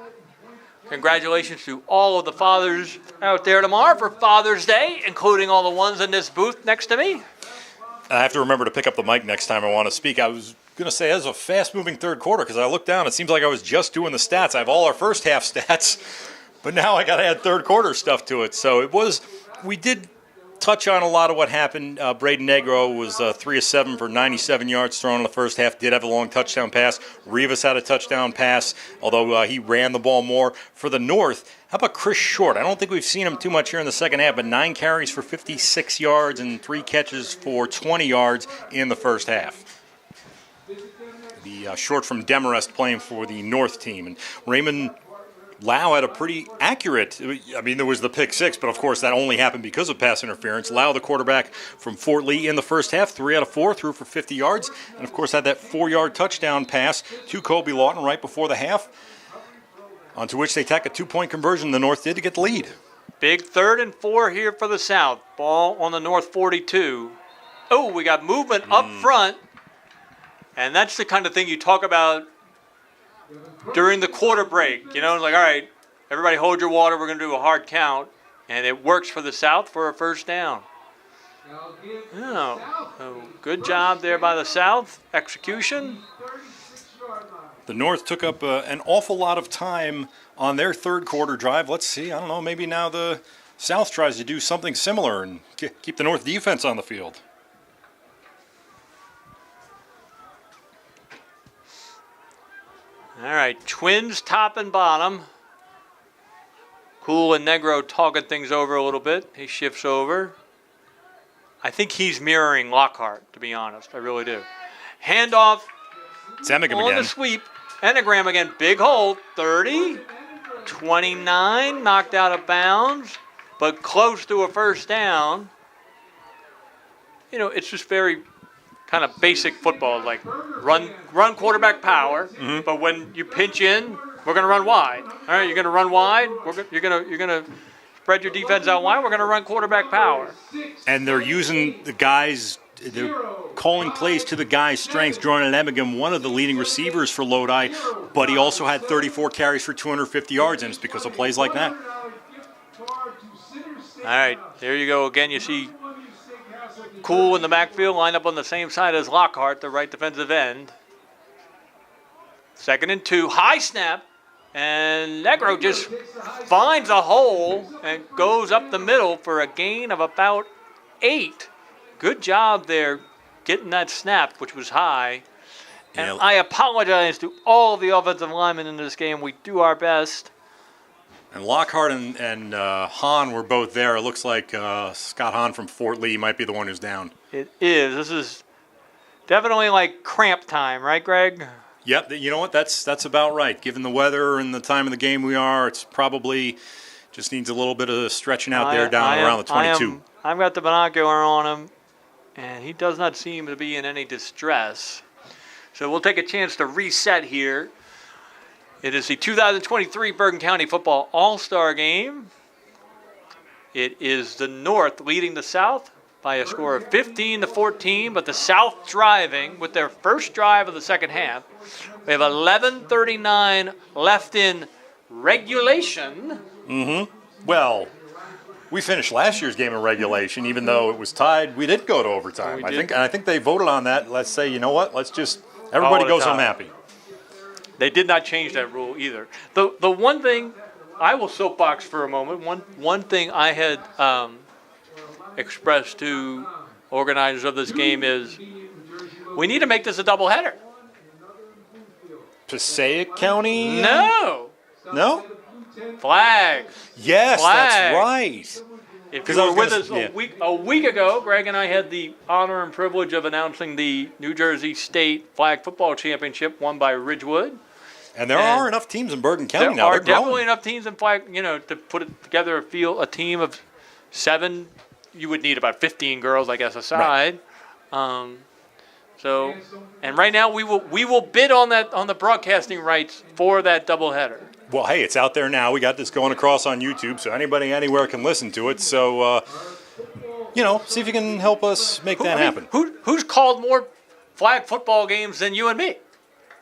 congratulations to all of the fathers out there tomorrow for Father's Day, including all the ones in this booth next to me. I have to remember to pick up the mic next time I want to speak. I was going to say, as a fast-moving third quarter, because I looked down, it seems like I was just doing the stats. I have all our first half stats, but now I got to add third quarter stuff to it. So we did touch on a lot of what happened. Braden Negro was 3 of 7 for 97 yards thrown in the first half. Did have a long touchdown pass. Rivas had a touchdown pass, although he ran the ball more. For the North, how about Chris Short? I don't think we've seen him too much here in the second half, but 9 carries for 56 yards and 3 catches for 20 yards in the first half. The Short from Demarest playing for the North team. And Raymond Lau had a pretty accurate, I mean, there was the pick six, but of course that only happened because of pass interference. Lau, the quarterback from Fort Lee in the first half, 3 out of 4, threw for 50 yards, and of course had that 4-yard touchdown pass to Kobe Lawton right before the half, onto which they tack a 2-point conversion the North did to get the lead. Big 3rd and 4 here for the South. Ball on the North 42. Oh, we got movement up front, and that's the kind of thing you talk about during the quarter break. You know, like, all right, everybody hold your water. We're going to do a hard count. And it works for the South for a first down. Oh, good job there by the South. Execution. The North took up an awful lot of time on their third quarter drive. Let's see. I don't know. Maybe now the South tries to do something similar and keep the North defense on the field. All right, Twins top and bottom. Cool and Negro talking things over a little bit. He shifts over. I think he's mirroring Lockhart, to be honest. I really do. Handoff It's Emigram on again. the sweep. Enigram again. Big hole. 30. 29. Knocked out of bounds, but close to a first down. You know, it's just very kind of basic football, like run quarterback power. Mm-hmm. But when you pinch in, we're going to run wide. All right, you're going to run wide. You're going to spread your defense out wide. We're going to run quarterback power. And they're using the guys, they're calling plays to the guy's strengths. Jordan Emigram, one of the leading receivers for Lodi, but he also had 34 carries for 250 yards, and it's because of plays like that. All right, there you go again. You see Cool in the backfield, lined up on the same side as Lockhart, the right defensive end. 2nd and 2, high snap, and Negro just finds a hole and goes up the middle for a gain of about 8. Good job there getting that snap, which was high. And Yeah. I apologize to all of the offensive linemen in this game. We do our best. And Lockhart and Hahn were both there. It looks like Scott Hahn from Fort Lee might be the one who's down. It is. This is definitely like cramp time, right, Greg? Yep, you know what? That's about right. Given the weather and the time of the game we are, it's probably just needs a little bit of stretching out there down around the 22. I've got the binocular on him, and he does not seem to be in any distress. So we'll take a chance to reset here. It is the 2023 Bergen County Football All-Star Game. It is the North leading the South by a score of 15-14, but the South driving with their first drive of the second half. We have 11:39 left in regulation. Well, we finished last year's game in regulation, even though it was tied. We did go to overtime. We did. I think they voted on that. Let's say, you know what? Let's just everybody Call it a goes home tie. happy. They did not change that rule either. The one thing, I will soapbox for a moment. One thing I had expressed to organizers of this game is we need to make this a doubleheader. Passaic County? No. No? Flags. Yes, Flag. that's right. If 'Cause you I were was with gonna us s- a week ago, Greg and I had the honor and privilege of announcing the New Jersey State Flag Football Championship won by Ridgewood. And there And are enough teams in Bergen County There now. are They're growing. definitely enough teams in flag, to put it together a team of 7. You would need about 15 girls, I guess, aside. So, and right now we will bid on the broadcasting rights for that doubleheader. Well, hey, it's out there now. We got this going across on YouTube, so anybody anywhere can listen to it. So, see if you can help us make that happen. Who's called more flag football games than you and me?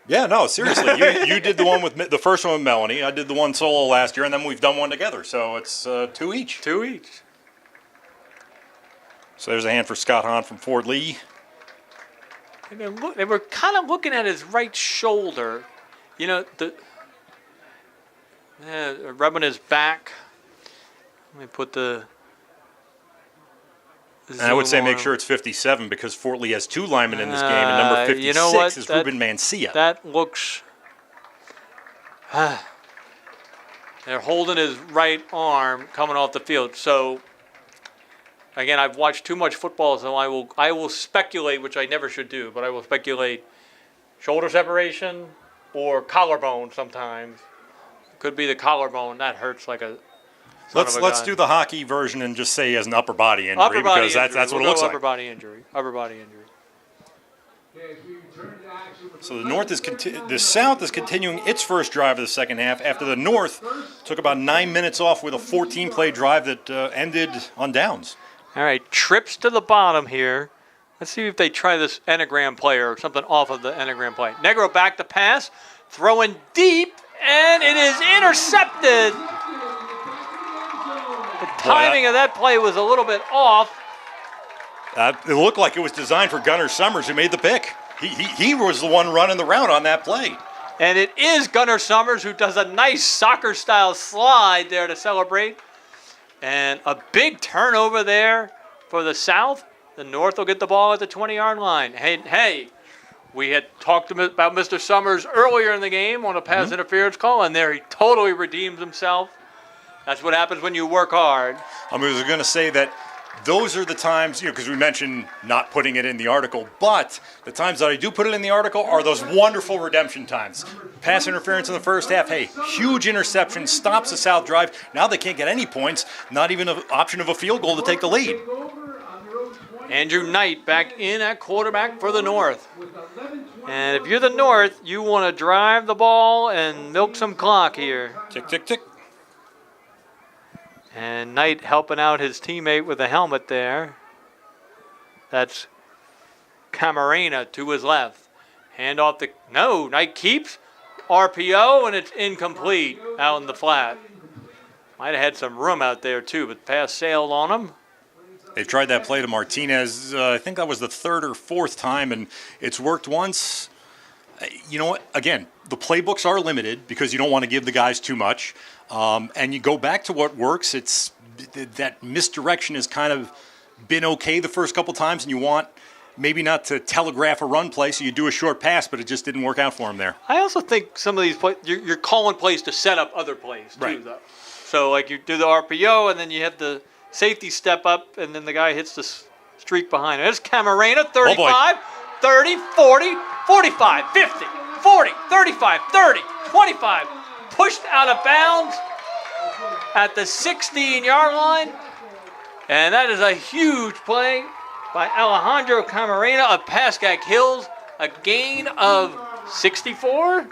Yeah, no, seriously. You did the one with the first one with Melanie. I did the one solo last year, and then we've done one together. So it's 2 each. 2 each. So there's a hand for Scott Hahn from Fort Lee. They were kind of looking at his right shoulder, rubbing his back. Let me put the And I would say zoom make on sure him. it's 57 because Fort Lee has 2 linemen in this game, and number 56 you know what? is Ruben Mancia. That looks. They're holding his right arm coming off the field. So, again, I've watched too much football, so I will speculate, which I never should do, but I will speculate shoulder separation or collarbone sometimes. Could be the collarbone. That hurts like a. Let's do the hockey version and just say he has an upper body injury Upper body because injury. that's what We'll it looks go like. Upper body injury. Upper body injury. Okay, as we return to action with So the South is continuing its first drive of the second half after the North took about 9 minutes off with a 14-play drive that ended on downs. All right, trips to the bottom here. Let's see if they try this enneagram play or something off of the enneagram play. Negro back to pass, throwing deep, and it is intercepted. The timing of that play was a little bit off. It looked like it was designed for Gunnar Summers, who made the pick. He was the one running the route on that play. And it is Gunnar Summers who does a nice soccer-style slide there to celebrate. And a big turnover there for the South. The North will get the ball at the 20-yard line. Hey, we had talked about Mr. Summers earlier in the game on a pass interference call, and there he totally redeems himself. That's what happens when you work hard. I was going to say that those are the times, because we mentioned not putting it in the article, but the times that I do put it in the article are those wonderful redemption times. Pass interference in the first half, hey, huge interception, stops the South drive. Now they can't get any points, not even an option of a field goal to take the lead. Andrew Knight back in at quarterback for the North. And if you're the North, you want to drive the ball and milk some clock here. Tick, tick, tick. And Knight helping out his teammate with the helmet there. That's Camarena to his left. Hand off the... No, Knight keeps. RPO, and it's incomplete out in the flat. Might have had some room out there, too, but the pass sailed on him. They've tried that play to Martinez. I think that was the 3rd or 4th time, and it's worked once. You know what? Again, the playbooks are limited because you don't want to give the guys too much. And you go back to what works. It's that misdirection has kind of been okay the first couple times, and you want maybe not to telegraph a run play, so you do a short pass, but it just didn't work out for him there. I also think some of these plays, you're calling plays to set up other plays, too, Right. though. So, like, you do the RPO, and then you have the safety step up, and then the guy hits the streak behind him. There's Camarena, 35, 30, 40, 45, 50, 40, 35, 30, 25. Pushed out of bounds at the 16-yard line. And that is a huge play by Alejandro Camarena of Pascack Hills. A gain of 64.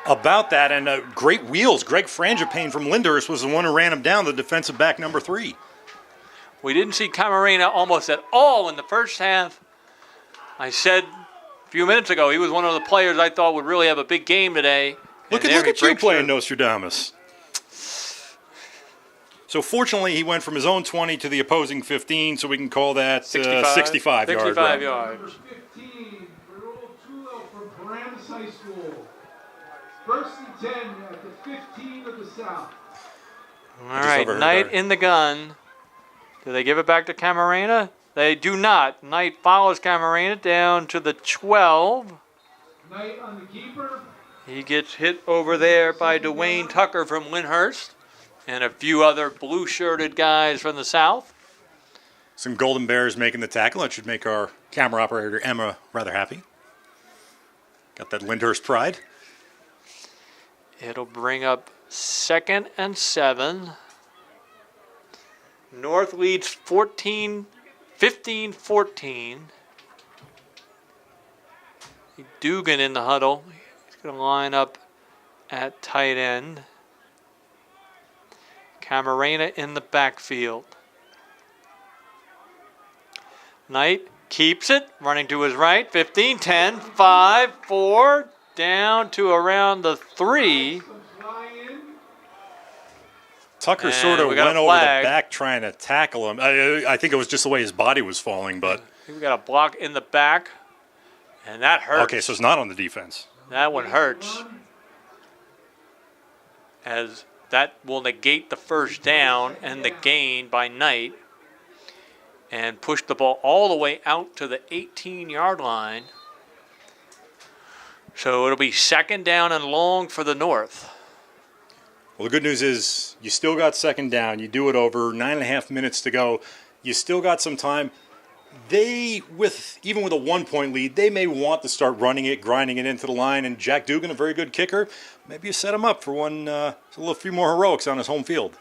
About that, and great wheels. Greg Frangipane from Lyndhurst was the one who ran him down, the defensive back number 3. We didn't see Camarena almost at all in the first half. I said a few minutes ago he was one of the players I thought would really have a big game today. Look at you playing Nostradamus. So fortunately, he went from his own 20 to the opposing 15, so we can call that 65 yards. 65 yards. Number 15, Raul Tulo from Paramus High School. 1st and 10 at the 15 of the South. All right, Knight in the gun. Do they give it back to Camarena? They do not. Knight follows Camarena down to the 12. Knight on the keeper. He gets hit over there by Dwayne Tucker from Lyndhurst and a few other blue-shirted guys from the South. Some Golden Bears making the tackle. That should make our camera operator, Emma, rather happy. Got that Lyndhurst pride. It'll bring up 2nd and 7. North leads 15-14. Dugan in the huddle. He's going to line up at tight end. Camarena in the backfield. Knight keeps it, running to his right. 15, 10, 5, 4, down to around the 3. Tucker And sort of we got went a over the flag. back trying to tackle him. I think it was just the way his body was falling, but... We got a block in the back, and that hurts. Okay, so it's not on the defense. That one hurts, as that will negate the first down and the gain by Knight. and pushed the ball all the way out to the 18-yard line. So it'll be second down and long for the North. Well, the good news is you still got second down. You do it over 9.5 minutes to go. You still got some time. Even with a 1-point lead, they may want to start running it, grinding it into the line. And Jack Dugan, a very good kicker, maybe you set him up for a few more heroics on his home field.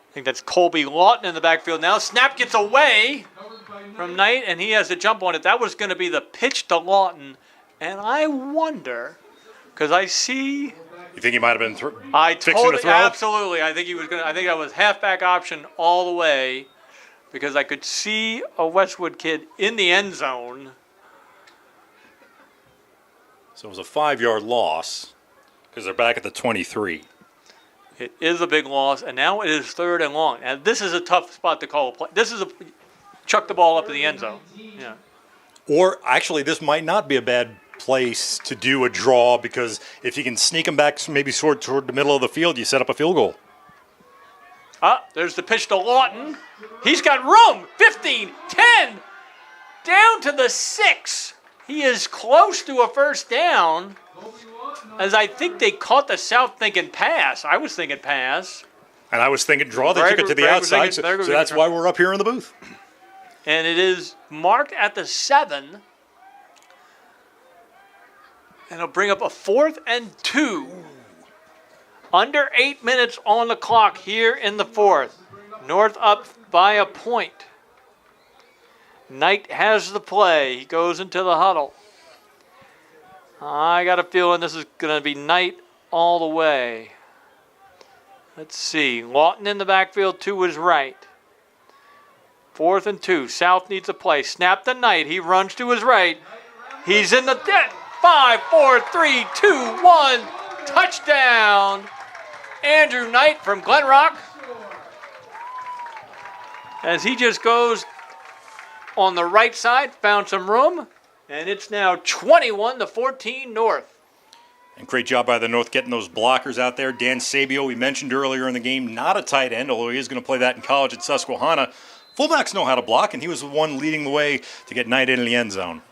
I think that's Colby Lawton in the backfield now. Snap gets away from Knight, and he has to jump on it. That was going to be the pitch to Lawton. And I wonder, because I see... You think he might have been fixing totally, to throw? Absolutely. I think he was going to. I think that was halfback option all the way, because I could see a Westwood kid in the end zone. So it was a 5-yard loss because they're back at the 23. It is a big loss, and now it is third and long. And this is a tough spot to call a play. This is a chuck the ball up to the end zone. Yeah. Or actually, this might not be a bad place to do a draw, because if you can sneak them back maybe toward the middle of the field, you set up a field goal. There's the pitch to Lawton. He's got room. 15, 10, down to the 6. He is close to a first down, as I think they caught the South thinking pass. I was thinking pass. And I was thinking draw. They took it to the outside, so that's why we're up here in the booth. And it is marked at the 7. And it'll bring up a 4th and 2. Under 8 minutes on the clock here in the 4th. North up by a point. Knight has the play. He goes into the huddle. I got a feeling this is going to be Knight all the way. Let's see. Lawton in the backfield to his right. 4th and 2. South needs a play. Snap to Knight. He runs to his right. He's in the dead. 5, 4, 3, 2, 1. Touchdown. Andrew Knight from Glen Rock. As he just goes on the right side, found some room, and it's now 21-14 North. And great job by the North getting those blockers out there. Dan Sabio, we mentioned earlier in the game, not a tight end, although he is going to play that in college at Susquehanna. Fullbacks know how to block, and he was the one leading the way to get Knight in the end zone.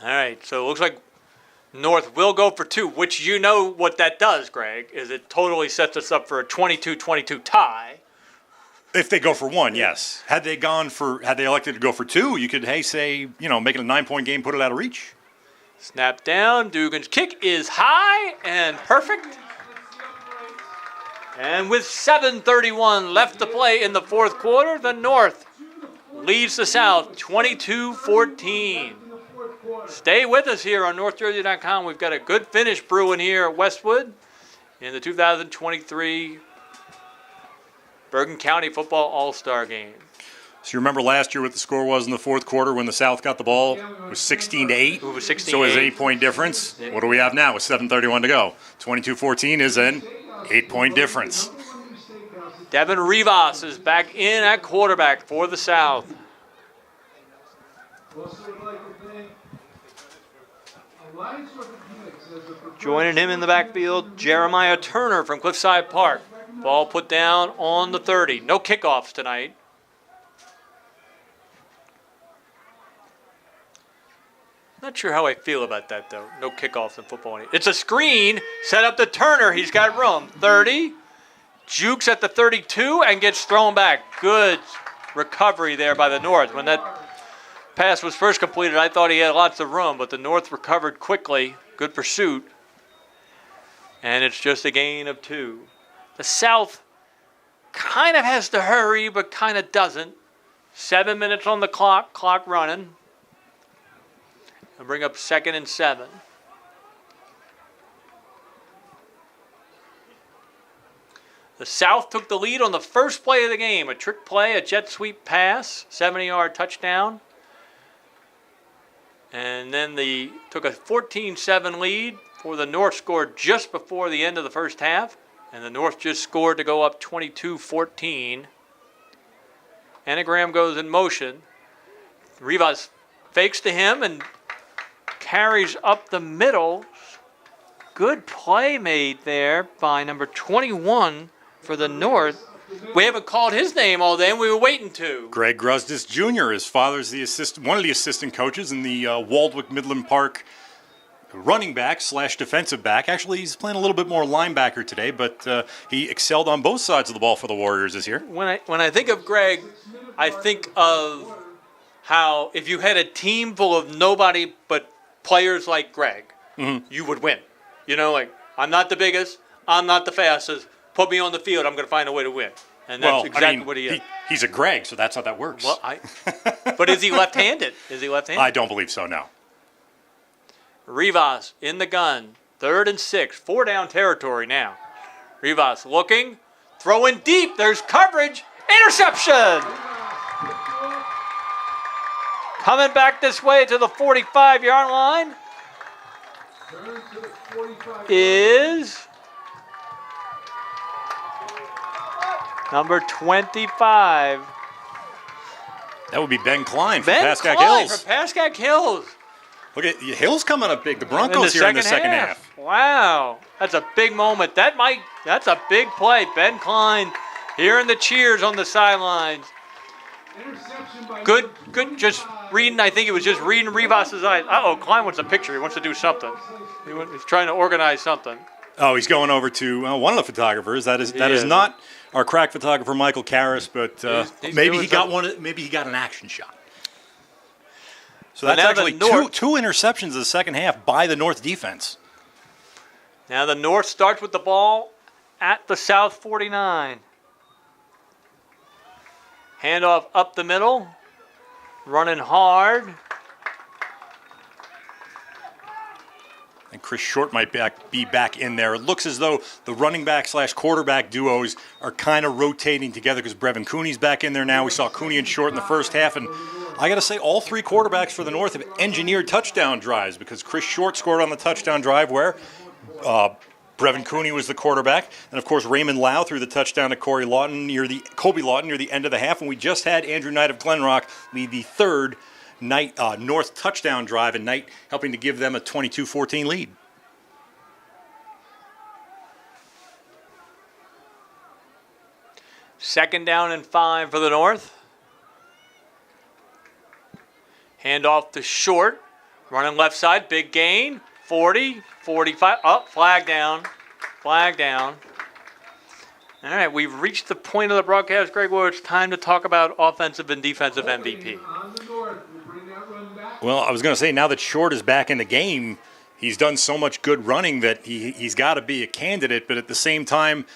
All right, so it looks like North will go for 2, which you know what that does, Greg, is it totally sets us up for a 22-22 tie. If they go for 1, yes. Had they elected to go for 2, you could, make it a 9-point game, put it out of reach. Snap down. Dugan's kick is high and perfect. And with 7:31 left to play in the 4th quarter, the North leads the South 22-14. Stay with us here on NorthJersey.com. We've got a good finish brewing here at Westwood in the 2023 Bergen County Football All-Star Game. So you remember last year what the score was in the 4th quarter when the South got the ball? It was 16-8. It was 16-8. So it was an 8-point difference. What do we have now with 7:31 to go? 22-14 is an 8-point difference. Devin Rivas is back in at quarterback for the South. Joining him in the backfield, Jeremiah Turner from Cliffside Park. Ball put down on the 30. No kickoffs tonight. Not sure how I feel about that, though. No kickoffs in football. It's a screen set up to Turner. He's got room. 30. Jukes at the 32 and gets thrown back. Good recovery there by the North. When that pass was first completed, I thought he had lots of room, but the North recovered quickly. Good pursuit. And it's just a gain of 2. The South kind of has to hurry, but kind of doesn't. 7 minutes on the clock running. And bring up 2nd and 7. The South took the lead on the first play of the game. A trick play, a jet sweep pass, 70-yard touchdown. And then they took a 14-7 lead for the North scored just before the end of the first half. And the North just scored to go up 22-14. Anagram goes in motion. Rivas fakes to him and carries up the middle. Good play made there by number 21 for the North. We haven't called his name all day, and we were waiting to. Greg Grusdis Jr. His father's one of the assistant coaches in the Waldwick Midland Park running back / defensive back. Actually, he's playing a little bit more linebacker today, but he excelled on both sides of the ball for the Warriors this year. When I think of Greg, I think of how if you had a team full of nobody but players like Greg, you would win. You know, like, I'm not the biggest, I'm not the fastest. Put me on the field, I'm going to find a way to win. And that's exactly what he is. He's a Greg, so that's how that works. Well, but is he left-handed? I don't believe so, no. Rivas in the gun, 3rd and 6, 4-down territory now. Rivas looking, throwing deep, there's coverage, interception! Coming back this way to the 45-yard line is number 25. That would be Ben Klein from Ben Pascack Klein Hills. from Pascack Hills. Look at Hills coming up big. The Broncos here in the second half. Wow, that's a big moment. That's a big play. Ben Klein hearing the cheers on the sidelines. Good. Just reading. I think it was just reading Rivas's eyes. Klein wants a picture. He wants to do something. He's trying to organize something. Oh, he's going over to one of the photographers. That is not our crack photographer Michael Karras, but he's maybe he got something. one. Maybe he got an action shot. So that's actually two interceptions in the second half by the North defense. Now the North starts with the ball at the South 49. Handoff up the middle, running hard. And Chris Short might be back in there. It looks as though the running back / quarterback duos are kind of rotating together because Brevin Cooney's back in there now. We saw Cooney and Short in the first half, and I got to say, all 3 quarterbacks for the North have engineered touchdown drives because Chris Short scored on the touchdown drive where Brevin Cooney was the quarterback, and of course Raymond Lau threw the touchdown to Kobe Lawton near the end of the half, and we just had Andrew Knight of Glen Rock lead the 3rd North touchdown drive, and Knight helping to give them a 22-14 lead. Second down and 5 for the North. Handoff to Short, running left side, big gain, 40, 45, flag down. All right, we've reached the point of the broadcast, Greg, where it's time to talk about offensive and defensive MVP. Well, I was going to say, now that Short is back in the game, he's done so much good running that he's got to be a candidate, but at the same time,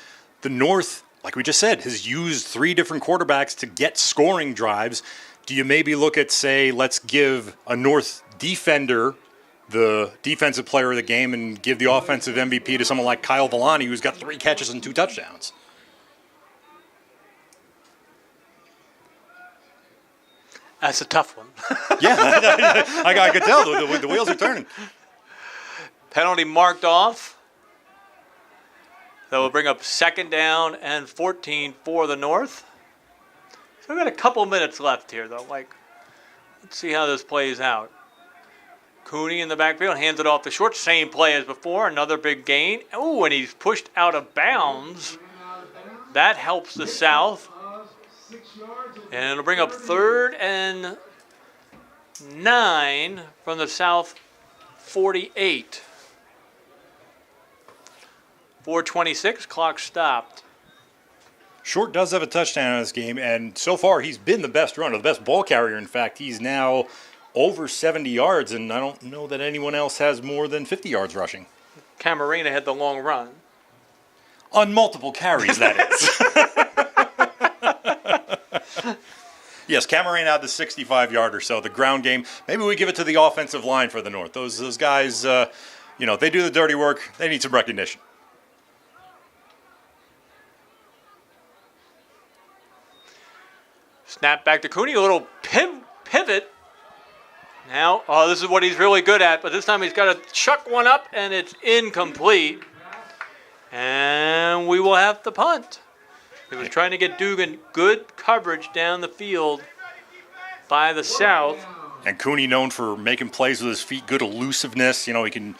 the North, like we just said, has used 3 different quarterbacks to get scoring drives. Do you maybe look at, say, let's give a North defender the defensive player of the game and give the offensive MVP to someone like Kyle Villani, who's got 3 catches and 2 touchdowns? That's a tough one. Yeah, I could tell. The wheels are turning. Penalty marked off. That will bring up second down and 14 for the North. So we've got a couple minutes left here, though. Let's see how this plays out. Cooney in the backfield, hands it off to Short. Same play as before, another big gain. Oh, and he's pushed out of bounds. That helps the South. And it'll bring up 3rd and 9 from the South 48. 4:26, clock stopped. Short does have a touchdown in this game, and so far he's been the best runner, the best ball carrier. In fact, he's now over 70 yards, and I don't know that anyone else has more than 50 yards rushing. Camarena had the long run. On multiple carries, that is. Yes, Camarena had the 65-yarder, so the ground game. Maybe we give it to the offensive line for the North. Those guys, they do the dirty work. They need some recognition. Snap back to Cooney, a little pivot. Now, this is what he's really good at, but this time he's got to chuck one up, and it's incomplete. And we will have to punt. He was trying to get Dugan good coverage down the field by the South. And Cooney known for making plays with his feet, good elusiveness. He can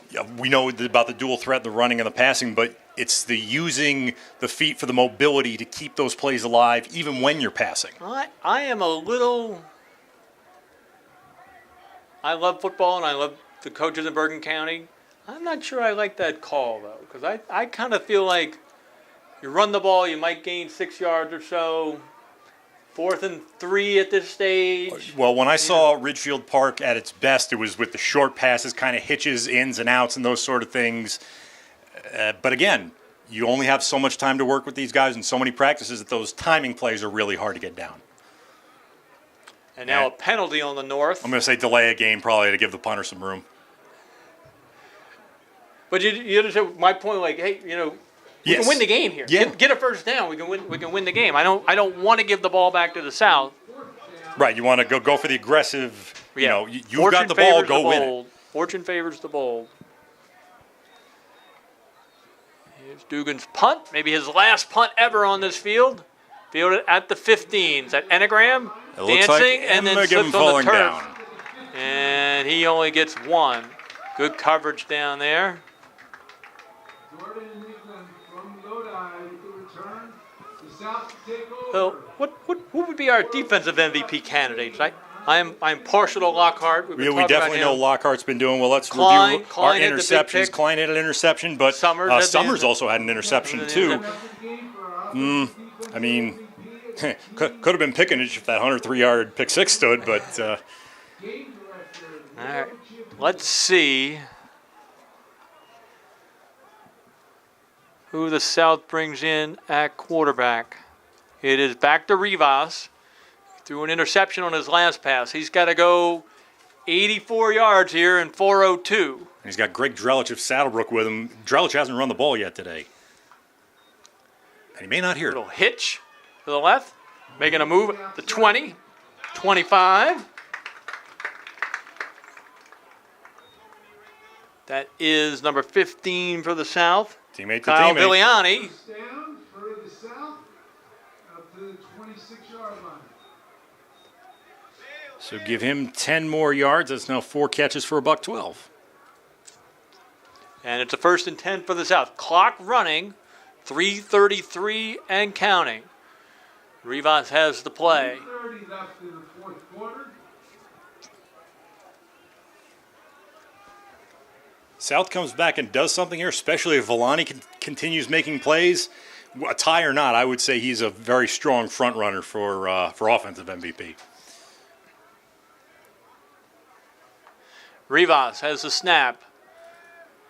Yeah, we know about the dual threat, the running and the passing, but it's the using the feet for the mobility to keep those plays alive even when you're passing. I am a little. I love football and I love the coaches in Bergen County. I'm not sure I like that call though, because I kind of feel like you run the ball, you might gain 6 yards or so. 4th and 3 at this stage. Well, when I saw Ridgefield Park at its best, it was with the short passes, kind of hitches, ins and outs, and those sort of things. But again, you only have so much time to work with these guys and so many practices that those timing plays are really hard to get down. And now a penalty on the north. I'm going to say delay a game probably to give the punter some room. But you understand my point? Like, hey, we Yes. can win the game here. Yeah. Get a first down. We can win the game. I don't want to give the ball back to the South. Right, you want to go for the aggressive. Yeah. You've got the ball, go win it. Fortune favors the bold. Here's Dugan's punt, maybe his last punt ever on this field. Fielded at the 15. Is that Enneagram? It looks like Dancing and then Emma slips on the falling turf. down. And he only gets 1. Good coverage down there. Jordan and England from Lodi with the return. The South to take over. So who would be our defensive MVP candidates? I'm partial to Lockhart. We definitely know Lockhart's been doing well. Let's review our Klein had the big interceptions. pick. Klein had an interception, but Summers also had an interception too. I mean, could have been Pickenage if that 103-yard pick six stood, but All right. Let's see who the South brings in at quarterback. It is back to Rivas. Threw an interception on his last pass. He's got to go 84 yards here in 4:02. he's got Greg Drelich of Saddlebrook with him. Drelich hasn't run the ball yet today. And he may not hear it. Little hitch to the left. Making a move at the 20, 25. That is number 15 for the South. Teammate to Kyle teammate. Viliani. Down for the South up to the 26-yard line. So give him 10 more yards. That's now 4 catches for $112. And it's a 1st and 10 for the South. Clock running, 3:33 and counting. Rivas has the play. 30 left in the fourth quarter. South comes back and does something here, especially if Villani continues making plays. A tie or not, I would say he's a very strong front runner for offensive MVP. Rivas has the snap.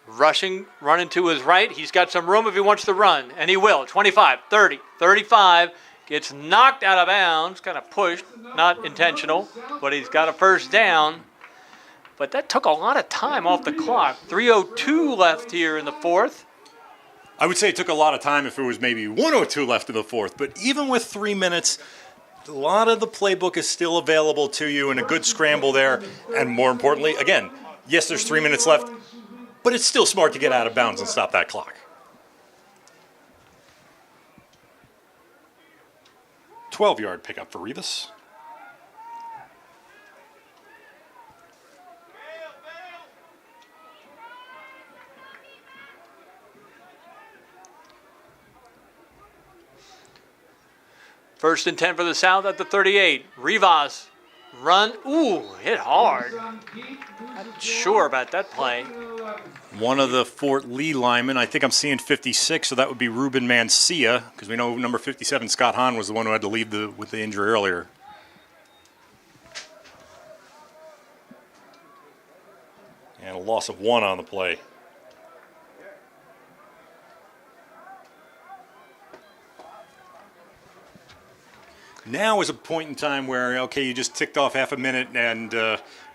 Running to his right. He's got some room if he wants to run, and he will. 25, 30, 35. Gets knocked out of bounds, kind of pushed, not intentional, but he's got a first down. But that took a lot of time off the clock. 3:02 left here in the fourth. I would say it took a lot of time if it was maybe 1:02 left in the fourth, but even with 3 minutes, a lot of the playbook is still available to you and a good scramble there. And more importantly, again, yes, there's 3 minutes left, but it's still smart to get out of bounds and stop that clock. 12-yard pickup for Rivas. First and 10 for the South at the 38. Rivas run. Ooh, hit hard. Not sure about that play. One of the Fort Lee linemen, I think I'm seeing 56, so that would be Ruben Mancia, because we know number 57, Scott Hahn, was the one who had to leave with the injury earlier. And a loss of 1 on the play. Now is a point in time where, okay, you just ticked off half a minute and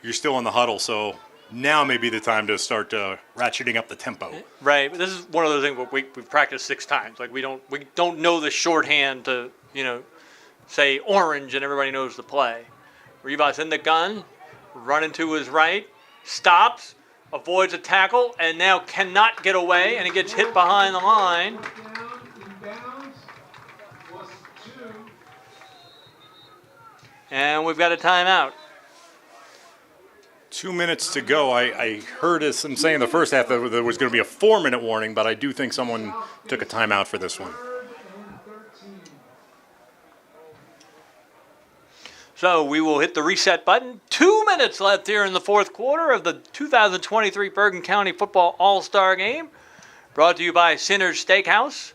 you're still in the huddle, so now may be the time to start ratcheting up the tempo. Right, but this is one of those things where we've practiced 6 times. Like we don't know the shorthand to say orange and everybody knows the play. Rivas in the gun, running to his right, stops, avoids a tackle, and now cannot get away, and he gets hit behind the line. Down, inbounds, plus 2. And we've got a timeout. 2 minutes to go. I heard them say in the first half that there was going to be a 4-minute warning, but I do think someone took a timeout for this one. Third and 13. So we will hit the reset button. 2 minutes left here in the fourth quarter of the 2023 Bergen County Football All-Star Game. Brought to you by Sinner's Steakhouse.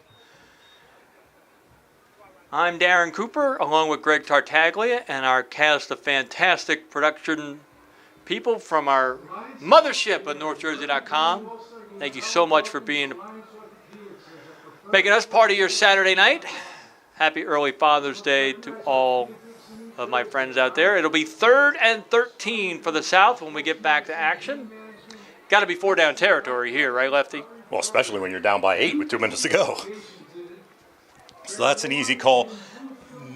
I'm Darren Cooper, along with Greg Tartaglia and our cast of fantastic production people from our mothership at NorthJersey.com. Thank you so much for making us part of your Saturday night. Happy early Father's Day to all of my friends out there. It'll be 3rd and 13 for the South when we get back to action. Got to be 4-down territory here, right, Lefty? Well, especially when you're down by 8 with 2 minutes to go. So that's an easy call.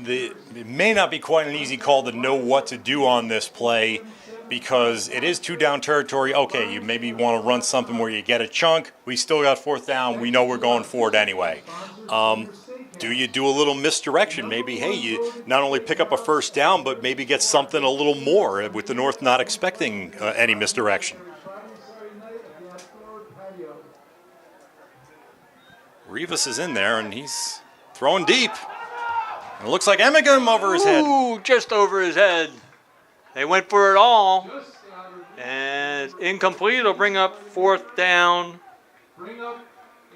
It may not be quite an easy call to know what to do on this play because it is 2-down territory. Okay, you maybe want to run something where you get a chunk. We still got 4th down. We know we're going for it anyway. Do you do a little misdirection? Maybe, hey, you not only pick up a 1st down, but maybe get something a little more with the North not expecting any misdirection. Rivas is in there, and he's throwing deep. And it looks like Emmegum over his head. Ooh, just over his head. They went for it all. And it's incomplete. It'll bring up 4th down. Bring up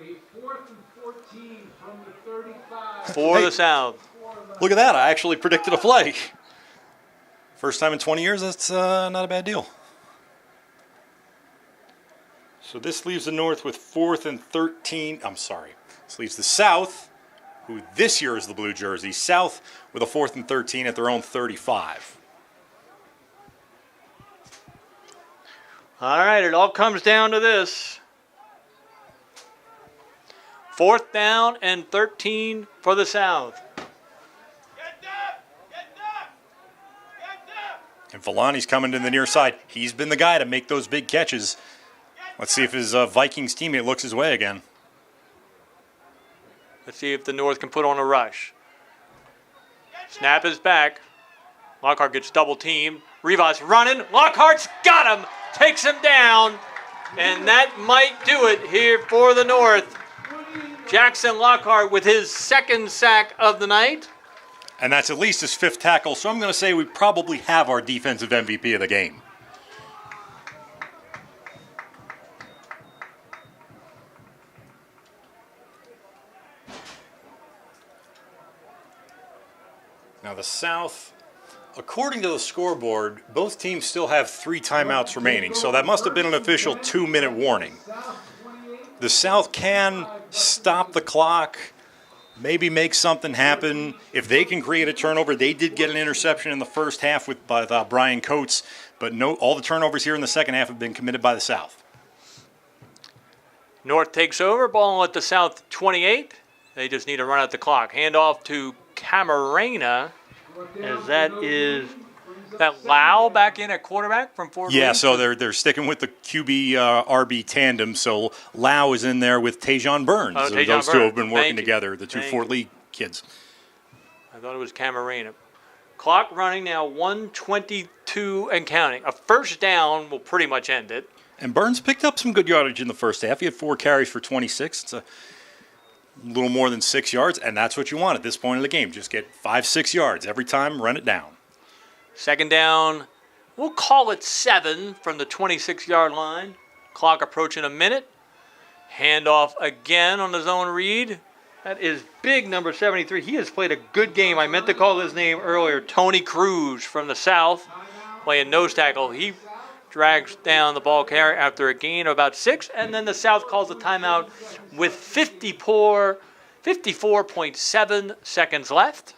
a 4th and 14 from the 35. For the South. Look at that. I actually predicted a play. First time in 20 years, that's not a bad deal. So this leaves the North with 4th and 13. I'm sorry. This leaves the South, who this year is the blue jersey, South with a 4th and 13 at their own 35. All right, it all comes down to this. 4th down and 13 for the South. And Villani's coming to the near side. He's been the guy to make those big catches. Let's see if his Vikings teammate looks his way again. Let's see if the North can put on a rush. Snap is back. Lockhart gets double teamed. Rivas running. Lockhart's got him. Takes him down. And that might do it here for the North. Jackson Lockhart with his 2nd sack of the night. And that's at least his 5th tackle. So I'm going to say we probably have our defensive MVP of the game. Now the South, according to the scoreboard, both teams still have 3 timeouts remaining, so that must have been an official 2-minute warning. The South can stop the clock, maybe make something happen. If they can create a turnover, they did get an interception in the first half by Brian Coates, but all the turnovers here in the second half have been committed by the South. North takes over, ball at the South 28. They just need to run out the clock. Hand off to Camarena, as that is that Lau back in at quarterback from Fort Yeah, Wayne? so they're sticking with the QB RB tandem. So Lau is in there with Tajon Burns. Oh, So Tajon those two Burns. have been working Thank you. together, the two Thank Fort you. Lee kids. I thought it was Camarena. Clock running now, 1:22 and counting. A 1st down will pretty much end it. And Burns picked up some good yardage in the first half. He had 4 carries for 26. It's a little more than 6 yards, and that's what you want at this point of the game. Just get 5-6 yards every time, run it down. 2nd down, we'll call it 7 from the 26-yard line. Clock approaching a minute. Handoff again on the zone read. That is big number 73. He has played a good game. I meant to call his name earlier. Tony Cruz from the South, playing nose tackle. He drags down the ball carrier after a gain of about 6, and then the South calls a timeout with 54.7 seconds left.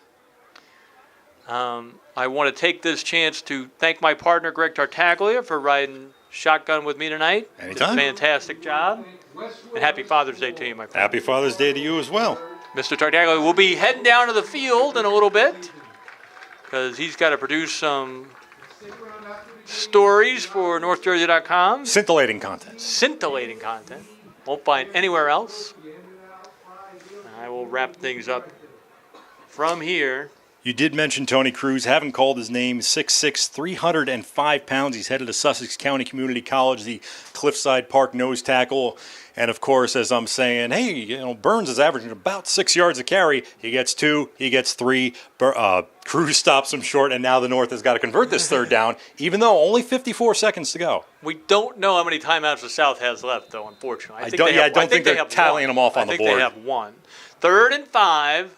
I want to take this chance to thank my partner, Greg Tartaglia, for riding shotgun with me tonight. Anytime. Did a fantastic job. And happy Father's Day to you, my friend. Happy Father's Day to you as well. Mr. Tartaglia will be heading down to the field in a little bit because he's got to produce some stories for NorthJersey.com. Scintillating content. Scintillating content. Won't find anywhere else. I will wrap things up from here. You did mention Tony Cruz. Haven't called his name. 6'6", 305 pounds. He's headed to Sussex County Community College, the Cliffside Park nose tackle. And, of course, as I'm saying, hey, Burns is averaging about 6 yards a carry. He gets 2, he gets 3. Cruz stops him short, and now the North has got to convert this third down, even though only 54 seconds to go. We don't know how many timeouts the South has left, though, unfortunately. I don't think they're tallying them off on the board. I think they have 1. 3rd and 5.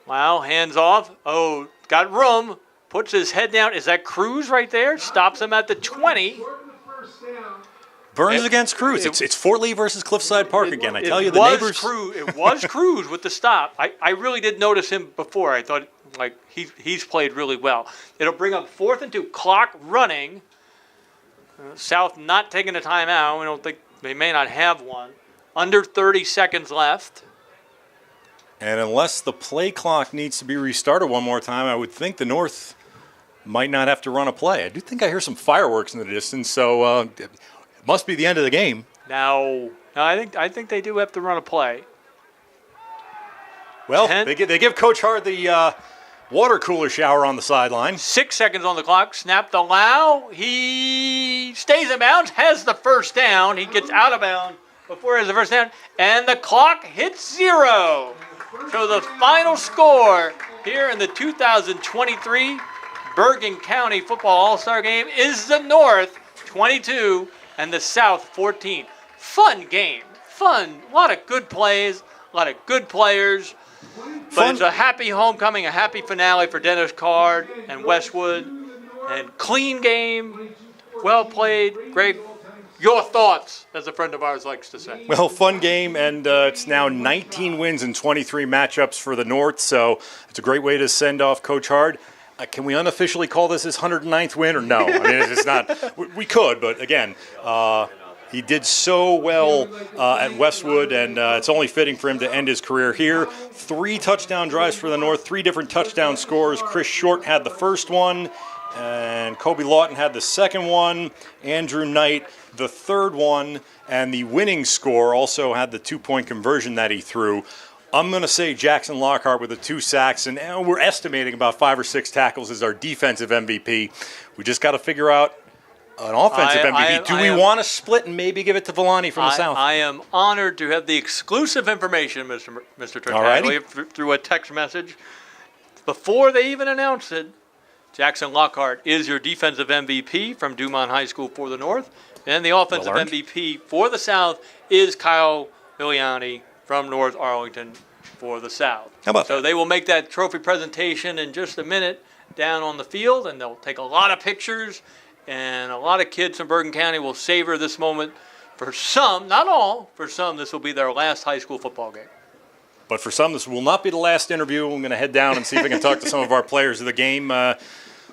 Wow, hands off. Oh, got room. Puts his head down. Is that Cruz right there? Stops him at the 20. Burns against Cruz. It's Fort Lee versus Cliffside Park again. I tell you, the neighbors. It was Cruz with the stop. I really did notice him before. I thought he's played really well. It'll bring up 4th and 2. Clock running. South not taking a timeout. We don't think they may not have one. Under 30 seconds left. And unless the play clock needs to be restarted one more time, I would think the North might not have to run a play. I do think I hear some fireworks in the distance, so it must be the end of the game. No, I think they do have to run a play. Well, they give Coach Hard the water cooler shower on the sideline. 6 seconds on the clock. Snapped allow. He stays in bounds, has the first down. He gets out of bounds before he has the first down, and the clock hits 0. So the final score here in the 2023 Bergen County Football All-Star Game is the North 22 and the South 14. Fun game. Fun. A lot of good plays, a lot of good players. But it's a happy homecoming, a happy finale for Dennis Card and Westwood. And clean game. Well played. Greg, your thoughts, as a friend of ours likes to say. Well, fun game, and it's now 19 wins and 23 matchups for the North, so it's a great way to send off Coach Hard. Can we unofficially call this his 109th win, or no? I mean, it's not. We could, but again, he did so well at Westwood, and it's only fitting for him to end his career here. 3 touchdown drives for the North, 3 different touchdown scores. Chris Short had the first one, and Kobe Lawton had the second one. Andrew Knight the third one, and the winning score also had the 2-point conversion that he threw. I'm going to say Jackson Lockhart with the 2 sacks, and we're estimating about 5 or 6 tackles as our defensive MVP. We just got to figure out an offensive MVP. Do we want to split and maybe give it to Villani from the South? I am honored to have the exclusive information, Mr. Turkaglia, through a text message. Before they even announced it, Jackson Lockhart is your defensive MVP from Dumont High School for the North. And the offensive MVP for the South is Kyle Villani from North Arlington for the South. How about so they will make that trophy presentation in just a minute down on the field, and they'll take a lot of pictures, and a lot of kids from Bergen County will savor this moment. For some, not all, for some, this will be their last high school football game. But for some, this will not be the last interview. I'm going to head down and see if I can talk to some of our players of the game.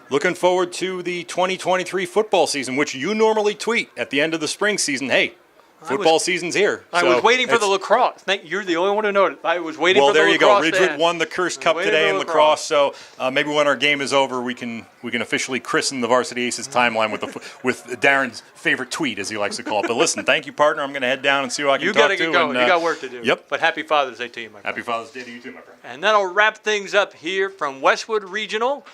Looking forward to the 2023 football season, which you normally tweet at the end of the spring season. Hey, football season's here. I was waiting for the lacrosse. You're the only one who noted. I was waiting for the lacrosse. Well, there you go. Ridgewood won the Curse Cup today in lacrosse, so maybe when our game is over, we can officially christen the Varsity Aces timeline with Darren's favorite tweet, as he likes to call it. But listen, thank you, partner. I'm going to head down and see who I can talk to. You got to get going. You got work to do. Yep. But happy Father's Day to you, my friend. Happy Father's Day to you too, my friend. And that'll wrap things up here from Westwood Regional.